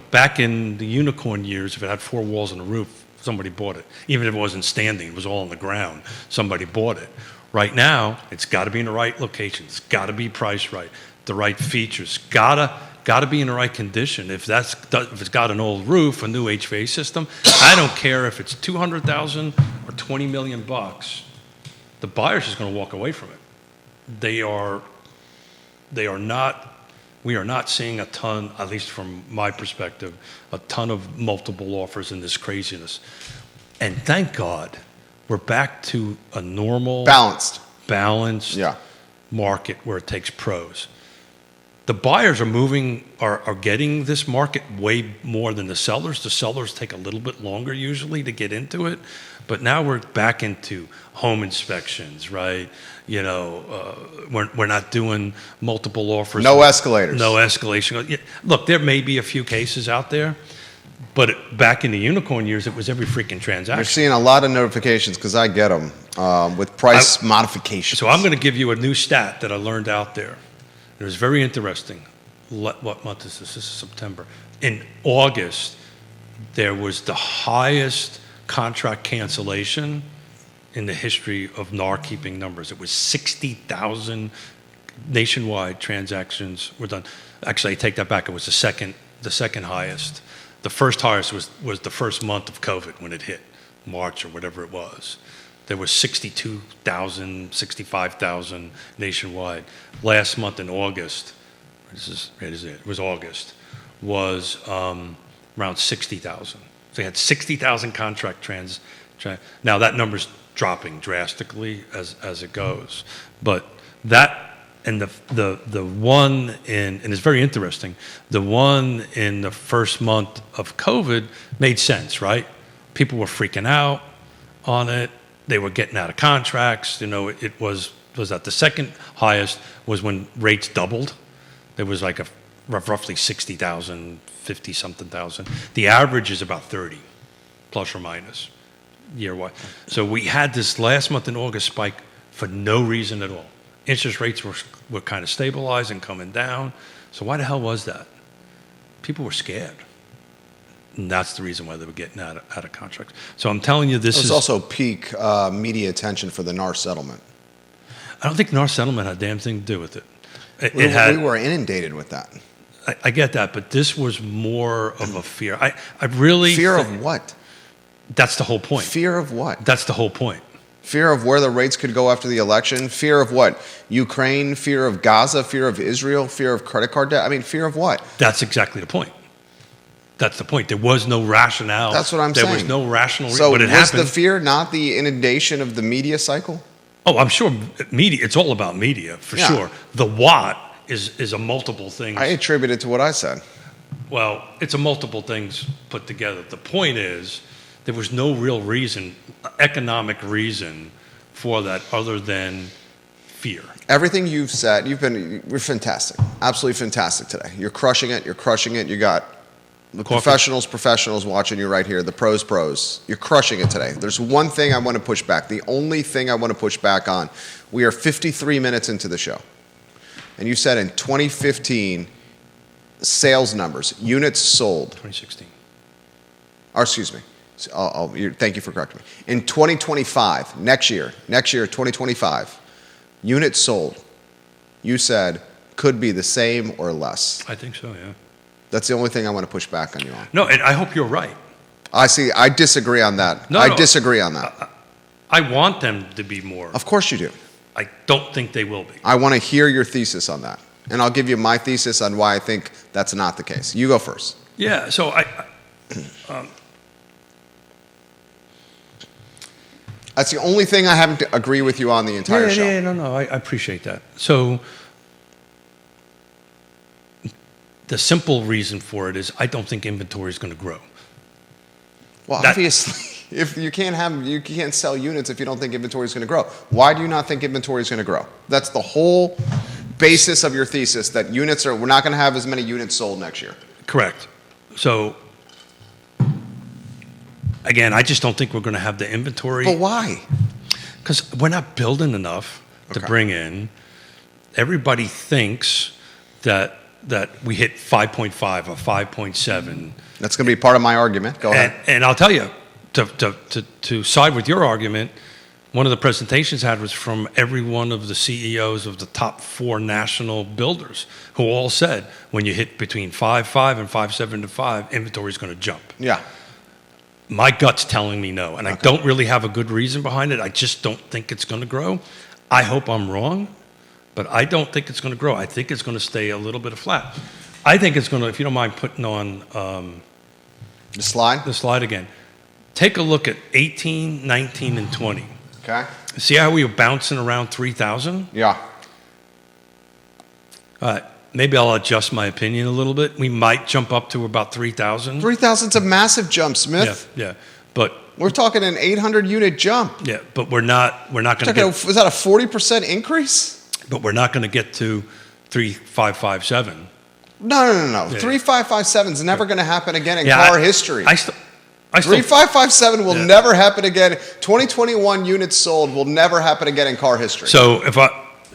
Speaker 1: back in the unicorn years, if it had 4 walls and a roof, somebody bought it. Even if it wasn't standing, it was all on the ground, somebody bought it. Right now, it's got to be in the right location. It's got to be priced right, the right features. Got to be in the right condition. If it's got an old roof, a new HVAC system, I don't care if it's $200,000 or $20 million. The buyer's just going to walk away from it. We are not seeing a ton, at least from my perspective, a ton of multiple offers in this craziness. And thank God we're back to a normal, balanced market where it takes pros. The buyers are getting this market way more than the sellers. The sellers take a little bit longer usually to get into it. But now we're back into home inspections, right? We're not doing multiple offers.
Speaker 2: No escalators.
Speaker 1: No escalation. Look, there may be a few cases out there, but back in the unicorn years, it was every freaking transaction.
Speaker 2: You're seeing a lot of notifications because I get them with price modifications.
Speaker 1: So I'm going to give you a new stat that I learned out there. It was very interesting. What month is this? This is September. In August, there was the highest contract cancellation in the history of NAR keeping numbers. It was 60,000 nationwide transactions were done. Actually, I take that back. It was the second highest. The first highest was the first month of COVID when it hit, March or whatever it was. There was 62,000, 65,000 nationwide. Last month in August, it was August, was around 60,000. So you had 60,000 contract now that number's dropping drastically as it goes. But that, and the one and it's very interesting, the one in the first month of COVID made sense, right? People were freaking out on it. They were getting out of contracts. It was at the second highest was when rates doubled. There was like a roughly 60,000, 50-something thousand. The average is about 30, plus or minus, year-wide. So we had this last month in August spike for no reason at all. Interest rates were kind of stabilizing, coming down. So why the hell was that? People were scared. And that's the reason why they were getting out of contracts. So I'm telling you, this is
Speaker 2: also peak media attention for the NAR settlement.
Speaker 1: I don't think NAR settlement had a damn thing to do with it.
Speaker 2: We were inundated with that.
Speaker 1: I get that, but this was more of a fear. I really
Speaker 2: fear of what?
Speaker 1: That's the whole point.
Speaker 2: Fear of what?
Speaker 1: That's the whole point.
Speaker 2: Fear of where the rates could go after the election. Fear of what? Ukraine. Fear of Gaza. Fear of Israel. Fear of credit card debt. I mean, fear of what?
Speaker 1: That's exactly the point. That's the point. There was no rationale.
Speaker 2: That's what I'm saying.
Speaker 1: There was no rational reason.
Speaker 2: So
Speaker 1: but it
Speaker 2: was
Speaker 1: happened.
Speaker 2: the fear not the inundation of the media cycle?
Speaker 1: Oh, I'm sure media. It's all about media for sure. The what is a multiple things.
Speaker 2: I attribute it to what I said.
Speaker 1: Well, it's a multiple things put together. The point is, there was no real reason, economic reason, for that other than fear.
Speaker 2: Everything you've said, you're fantastic, absolutely fantastic today. You're crushing it. You're crushing it. You got the professionals watching you right here, the pros. You're crushing it today. There's one thing I want to push back. The only thing I want to push back on. We are 53 minutes into the show. And you said in 2015, sales numbers, units sold.
Speaker 1: 2016.
Speaker 2: Or excuse me. Thank you for correcting me. In 2025, next year, 2025, units sold, you said could be the same or less.
Speaker 1: I think so, yeah.
Speaker 2: That's the only thing I want to push back on you on.
Speaker 1: No, and I hope you're right.
Speaker 2: I disagree on that. I disagree on that.
Speaker 1: I want them to be more.
Speaker 2: Of course you do.
Speaker 1: I don't think they will be.
Speaker 2: I want to hear your thesis on that. And I'll give you my thesis on why I think that's not the case. You go first.
Speaker 1: Yeah, so
Speaker 2: that's the only thing I haven't agree with you on the entire show.
Speaker 1: Yeah, no, I appreciate that. So the simple reason for it is I don't think inventory is going to grow.
Speaker 2: Well, obviously, if you can't sell units if you don't think inventory is going to grow. Why do you not think inventory is going to grow? That's the whole basis of your thesis, that we're not going to have as many units sold next year.
Speaker 1: Correct. So Again, I just don't think we're going to have the inventory.
Speaker 2: But why?
Speaker 1: Because we're not building enough to bring in. Everybody thinks that we hit 5.5 or 5.7.
Speaker 2: That's going to be part of my argument. Go ahead.
Speaker 1: And I'll tell you, to side with your argument, one of the presentations I had was from every one of the CEOs of the top 4 national builders, who all said when you hit between 5.5 and 5.7 to 5, inventory is going to jump.
Speaker 2: Yeah.
Speaker 1: My gut's telling me no, and I don't really have a good reason behind it. I just don't think it's going to grow. I hope I'm wrong, but I don't think it's going to grow. I think it's going to stay a little bit flat. I think it's going to, if you don't mind putting on
Speaker 2: The slide?
Speaker 1: the slide again, take a look at 18, 19, and 20.
Speaker 2: Okay.
Speaker 1: See how we were bouncing around 3,000?
Speaker 2: Yeah.
Speaker 1: Maybe I'll adjust my opinion a little bit. We might jump up to about 3,000.
Speaker 2: 3,000's a massive jump, Smith.
Speaker 1: Yeah, but
Speaker 2: We're talking an 800 unit jump.
Speaker 1: yeah, but we're not going to get.
Speaker 2: Was that a 40% increase?
Speaker 1: But we're not going to get to 3,557.
Speaker 2: No.
Speaker 1: Yeah.
Speaker 2: 3557 is never going to happen again in car history.
Speaker 1: I still
Speaker 2: 3557 will
Speaker 1: Yeah.
Speaker 2: never happen again. 2021 units sold will never happen again in car history.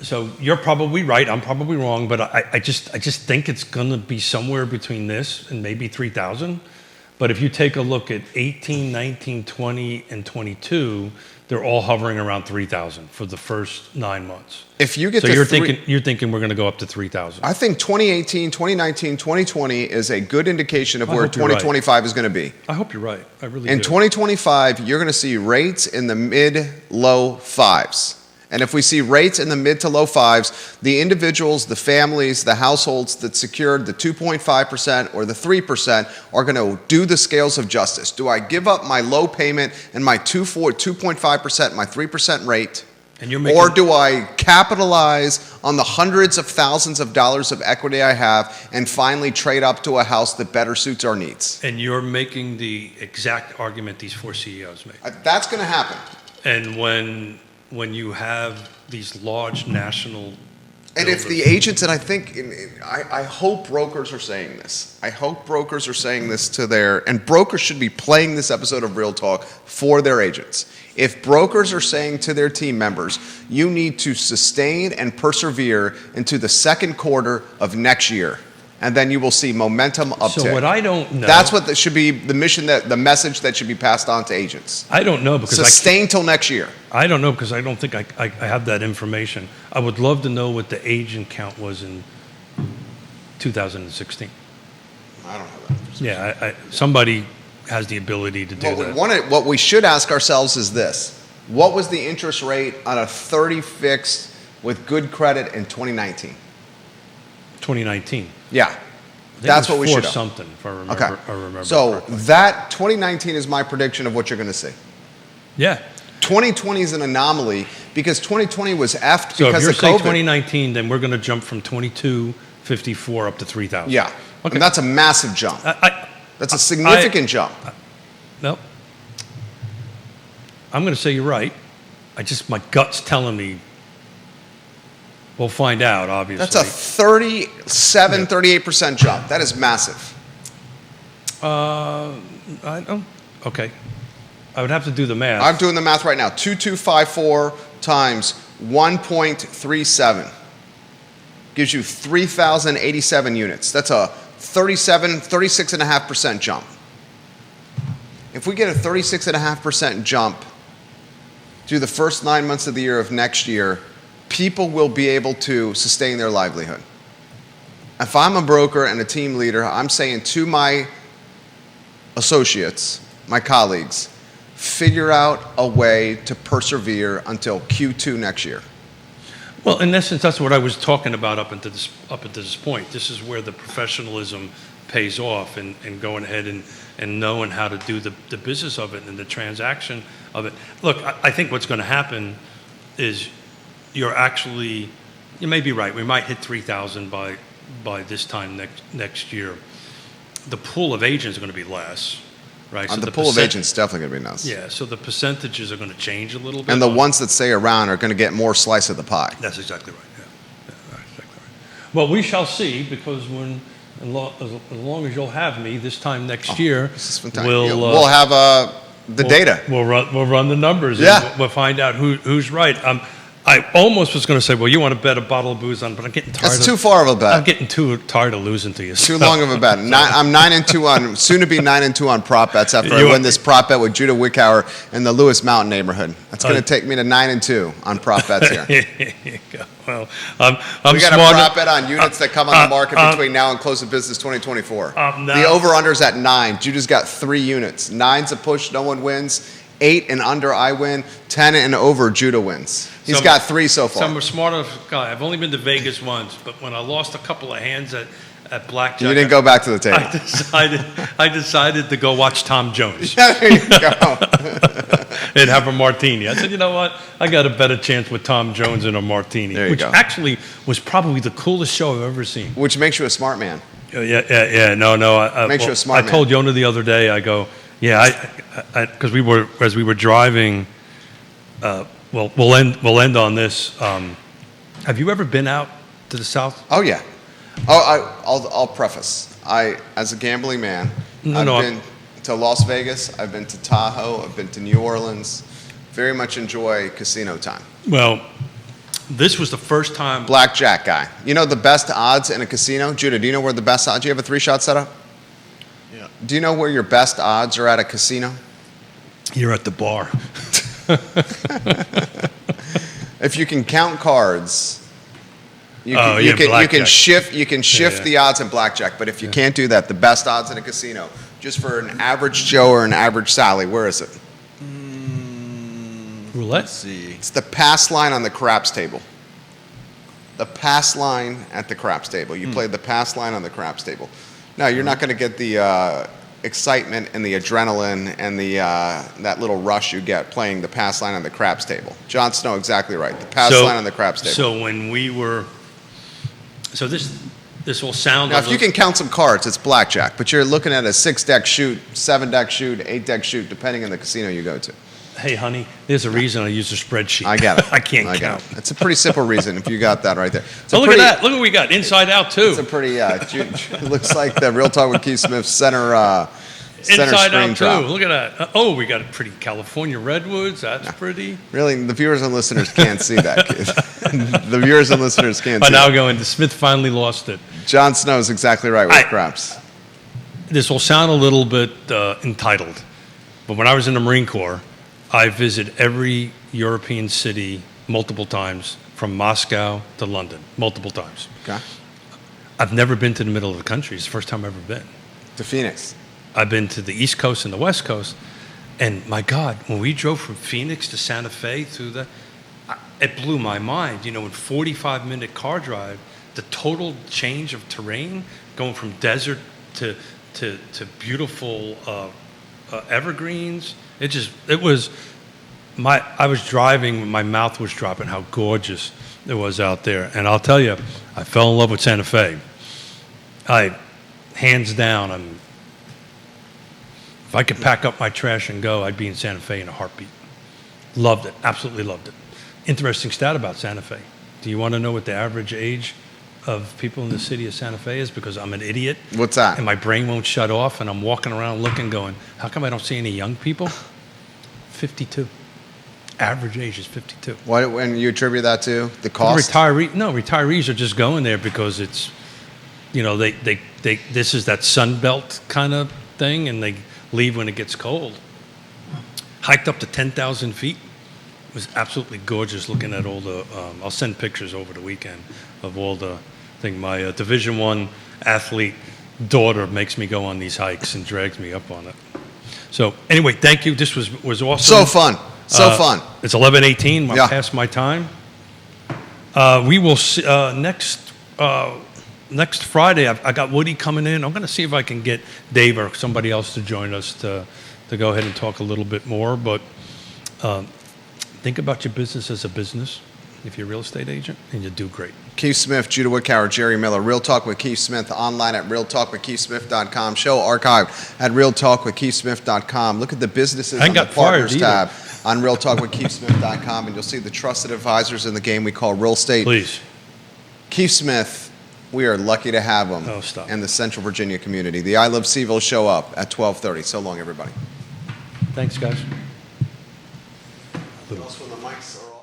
Speaker 1: So you're probably right. I'm probably wrong, but I just think it's going to be somewhere between this and maybe 3,000. But if you take a look at 18, 19, 20, and 22, they're all hovering around 3,000 for the first 9 months.
Speaker 2: If you get
Speaker 1: So
Speaker 2: to
Speaker 1: you're thinking we're going to go up to 3,000.
Speaker 2: I think 2018, 2019, 2020 is a good indication of where
Speaker 1: hope you're right.
Speaker 2: 2025 is going to be.
Speaker 1: I hope you're right. I really
Speaker 2: In
Speaker 1: do.
Speaker 2: 2025, you're going to see rates in the mid-low 5s. And if we see rates in the mid to low 5s, the individuals, the families, the households that secured the 2.5% or the 3% are going to do the scales of justice. Do I give up my low payment and my 2.5%, my 3% rate?
Speaker 1: And you're making,
Speaker 2: Or do I capitalize on the hundreds of thousands of dollars of equity I have and finally trade up to a house that better suits our needs?
Speaker 1: and you're making the exact argument these 4 CEOs made.
Speaker 2: That's going to happen.
Speaker 1: And when you have these large national
Speaker 2: And if the
Speaker 1: builders-
Speaker 2: agents, and I think, I hope brokers are saying this. I hope brokers are saying this to and brokers should be playing this episode of Real Talk for their agents. If brokers are saying to their team members, you need to sustain and persevere into the second quarter of next year, and then you will see momentum uptick.
Speaker 1: So what I don't know,
Speaker 2: That's what should be the the message that should be passed on to agents.
Speaker 1: I don't know because
Speaker 2: Sustain till next year.
Speaker 1: I don't know because I don't think I have that information. I would love to know what the agent count was in 2016.
Speaker 2: I don't have that.
Speaker 1: Yeah, somebody has the ability to do that.
Speaker 2: What we should ask ourselves is this. What was the interest rate on a 30 fixed with good credit in 2019?
Speaker 1: 2019.
Speaker 2: Yeah.
Speaker 1: I think
Speaker 2: That's
Speaker 1: it was
Speaker 2: what we should know.
Speaker 1: something, if I remember.
Speaker 2: Okay.
Speaker 1: I remember
Speaker 2: So
Speaker 1: correctly.
Speaker 2: that 2019 is my prediction of what you're going to see.
Speaker 1: Yeah.
Speaker 2: 2020 is an anomaly because 2020 was effed
Speaker 1: So if
Speaker 2: because
Speaker 1: you're
Speaker 2: of
Speaker 1: saying
Speaker 2: COVID.
Speaker 1: 2019, then we're going to jump from 2254 up to 3,000.
Speaker 2: Yeah.
Speaker 1: Okay.
Speaker 2: And that's a massive jump.
Speaker 1: I
Speaker 2: That's a significant jump.
Speaker 1: no. I'm going to say you're right. My gut's telling me. We'll find out, obviously.
Speaker 2: That's a 38% jump. That is massive.
Speaker 1: I don't. Okay. I would have to do the math.
Speaker 2: I'm doing the math right now. 2254 times 1.37 gives you 3,087 units. That's a 36.5% jump. If we get a 36.5% jump through the first 9 months of the year of next year, people will be able to sustain their livelihood. If I'm a broker and a team leader, I'm saying to my associates, my colleagues, figure out a way to persevere until Q2 next year.
Speaker 1: Well, in essence, that's what I was talking about up until this point. This is where the professionalism pays off and going ahead and knowing how to do the business of it and the transaction of it. Look, I think what's going to happen is you may be right. We might hit 3,000 by this time next year. The pool of agents are going to be less, right?
Speaker 2: The pool of agents is definitely going to be nice.
Speaker 1: Yeah, so the percentages are going to change a little bit.
Speaker 2: And the ones that stay around are going to get more slice of the pie.
Speaker 1: That's exactly right. Yeah, that's exactly right. Well, we shall see because as long as you'll have me this time next year,
Speaker 2: This is fantastic.
Speaker 1: we'll
Speaker 2: We'll have the data.
Speaker 1: We'll run the numbers.
Speaker 2: Yeah.
Speaker 1: And we'll find out who's right. I almost was going to say, well, you want to bet a bottle of booze on, but I'm getting tired.
Speaker 2: That's too far of a bet.
Speaker 1: I'm getting too tired of losing to you.
Speaker 2: Too long of a bet. I'm 9-2 on, soon to be 9-2 on prop bets after I win this prop bet with Judah Wickower in the Lewis Mountain neighborhood. That's going to take me to 9-2 on prop bets here.
Speaker 1: There you go. Well,
Speaker 2: We got a prop bet on units that come on the market between now and close of business 2024. The over-under's at 9. Judah's got 3 units. 9's a push, no one wins. 8 and under, I win. 10 and over, Judah wins. He's got 3 so far.
Speaker 1: So I'm a smarter guy. I've only been to Vegas once, but when I lost a couple of hands at blackjack,
Speaker 2: You didn't go back to the table.
Speaker 1: I decided to go watch Tom Jones
Speaker 2: There you go.
Speaker 1: and have a martini. I said, you know what? I got a better chance with Tom Jones and a martini,
Speaker 2: There you
Speaker 1: which
Speaker 2: go.
Speaker 1: actually was probably the coolest show I've ever seen.
Speaker 2: Which makes you a smart man.
Speaker 1: Yeah. No.
Speaker 2: Makes you a smart
Speaker 1: I told Yonna the other day. I go, yeah, because as we were driving. Well, we'll end on this. Have you ever been out to the South?
Speaker 2: Oh, yeah. I'll preface. As a gambling man, I've been to Las Vegas, I've been to Tahoe, I've been to New Orleans. Very much enjoy casino time.
Speaker 1: Well, this was the first time.
Speaker 2: Blackjack guy. You know the best odds in a casino? Judah, do you know where the best odds? Do you have a 3-shot setup?
Speaker 3: Yeah.
Speaker 2: Do you know where your best odds are at a casino?
Speaker 1: You're at the bar.
Speaker 2: If you can count cards, you can shift the odds in blackjack. But if you can't do that, the best odds in a casino, just for an average Joe or an average Sally, where is it?
Speaker 1: Roulette?
Speaker 3: Let's see.
Speaker 2: It's the pass line on the craps table. The pass line at the craps table. You play the pass line on the craps table. Now, you're not going to get the excitement and the adrenaline and the that little rush you get playing the pass line on the craps table. John Snow, exactly right. The pass line on the craps table.
Speaker 1: So when we were, this will sound.
Speaker 2: Now, if you can count some cards, it's blackjack. But you're looking at a 6-deck shoot, 7-deck shoot, 8-deck shoot, depending on the casino you go to.
Speaker 1: Hey, honey, there's a reason I use a spreadsheet.
Speaker 2: I get it.
Speaker 1: I can't
Speaker 2: get
Speaker 1: count.
Speaker 2: it. It's a pretty simple reason if you got that right there.
Speaker 1: So look at that. Look what we got. Inside Out, too.
Speaker 2: It's a pretty, it looks like the Real Talk with Keith Smith center
Speaker 1: Inside
Speaker 2: screen
Speaker 1: Out,
Speaker 2: drop.
Speaker 1: too. Look at that. We got a pretty California redwoods. That's pretty.
Speaker 2: Really, the viewers and listeners can't see that, kid. The viewers and listeners can't
Speaker 1: But
Speaker 2: see
Speaker 1: now
Speaker 2: that.
Speaker 1: going, Smith finally lost it.
Speaker 2: John Snow is exactly right with craps.
Speaker 1: This will sound a little bit entitled, but when I was in the Marine Corps, I visited every European city multiple times, from Moscow to London, multiple times.
Speaker 2: Okay.
Speaker 1: I've never been to the middle of the country. It's the first time I've ever been.
Speaker 2: To Phoenix.
Speaker 1: I've been to the East Coast and the West Coast, and my God, when we drove from Phoenix to Santa Fe it blew my mind. You know, in 45-minute car drive, the total change of terrain, going from desert to beautiful evergreens. I was driving, my mouth was dropping, how gorgeous it was out there. And I'll tell you, I fell in love with Santa Fe. Hands down, if I could pack up my trash and go, I'd be in Santa Fe in a heartbeat. Loved it, absolutely loved it. Interesting stat about Santa Fe. Do you want to know what the average age of people in the city of Santa Fe is? Because I'm an idiot.
Speaker 2: What's that?
Speaker 1: And my brain won't shut off, and I'm walking around looking, going, how come I don't see any young people? 52. Average age is 52.
Speaker 2: What, when you attribute that to? The cost?
Speaker 1: Retirees are just going there because it's, you know, this is that Sun Belt kind of thing, and they leave when it gets cold. Hiked up to 10,000 feet. It was absolutely gorgeous looking at all the, I'll send pictures over the weekend of all the thing. My Division I athlete daughter makes me go on these hikes and drags me up on it. So anyway, thank you. This was awesome.
Speaker 2: So fun. Fun.
Speaker 1: It's 11:18. I'm
Speaker 2: Yeah.
Speaker 1: past my time. We will see, next Friday. I got Woody coming in. I'm going to see if I can get Dave or somebody else to join us to go ahead and talk a little bit more. But think about your business as a business. If you're a real estate agent, and you do great.
Speaker 2: Keith Smith, Judah Wickower, Jerry Miller. Real Talk with Keith Smith online at realtalkwithkeithsmith.com. Show archived at realtalkwithkeithsmith.com. Look at the businesses on the partners tab on realtalkwithkeithsmith.com, and you'll see the trusted advisors in the game we call real estate.
Speaker 1: Please.
Speaker 2: Keith Smith, we are lucky to have him in the Central Virginia community. The I Love CVille show up at 12:30. So long, everybody.
Speaker 1: Thanks, guys.
Speaker 2: When the mics are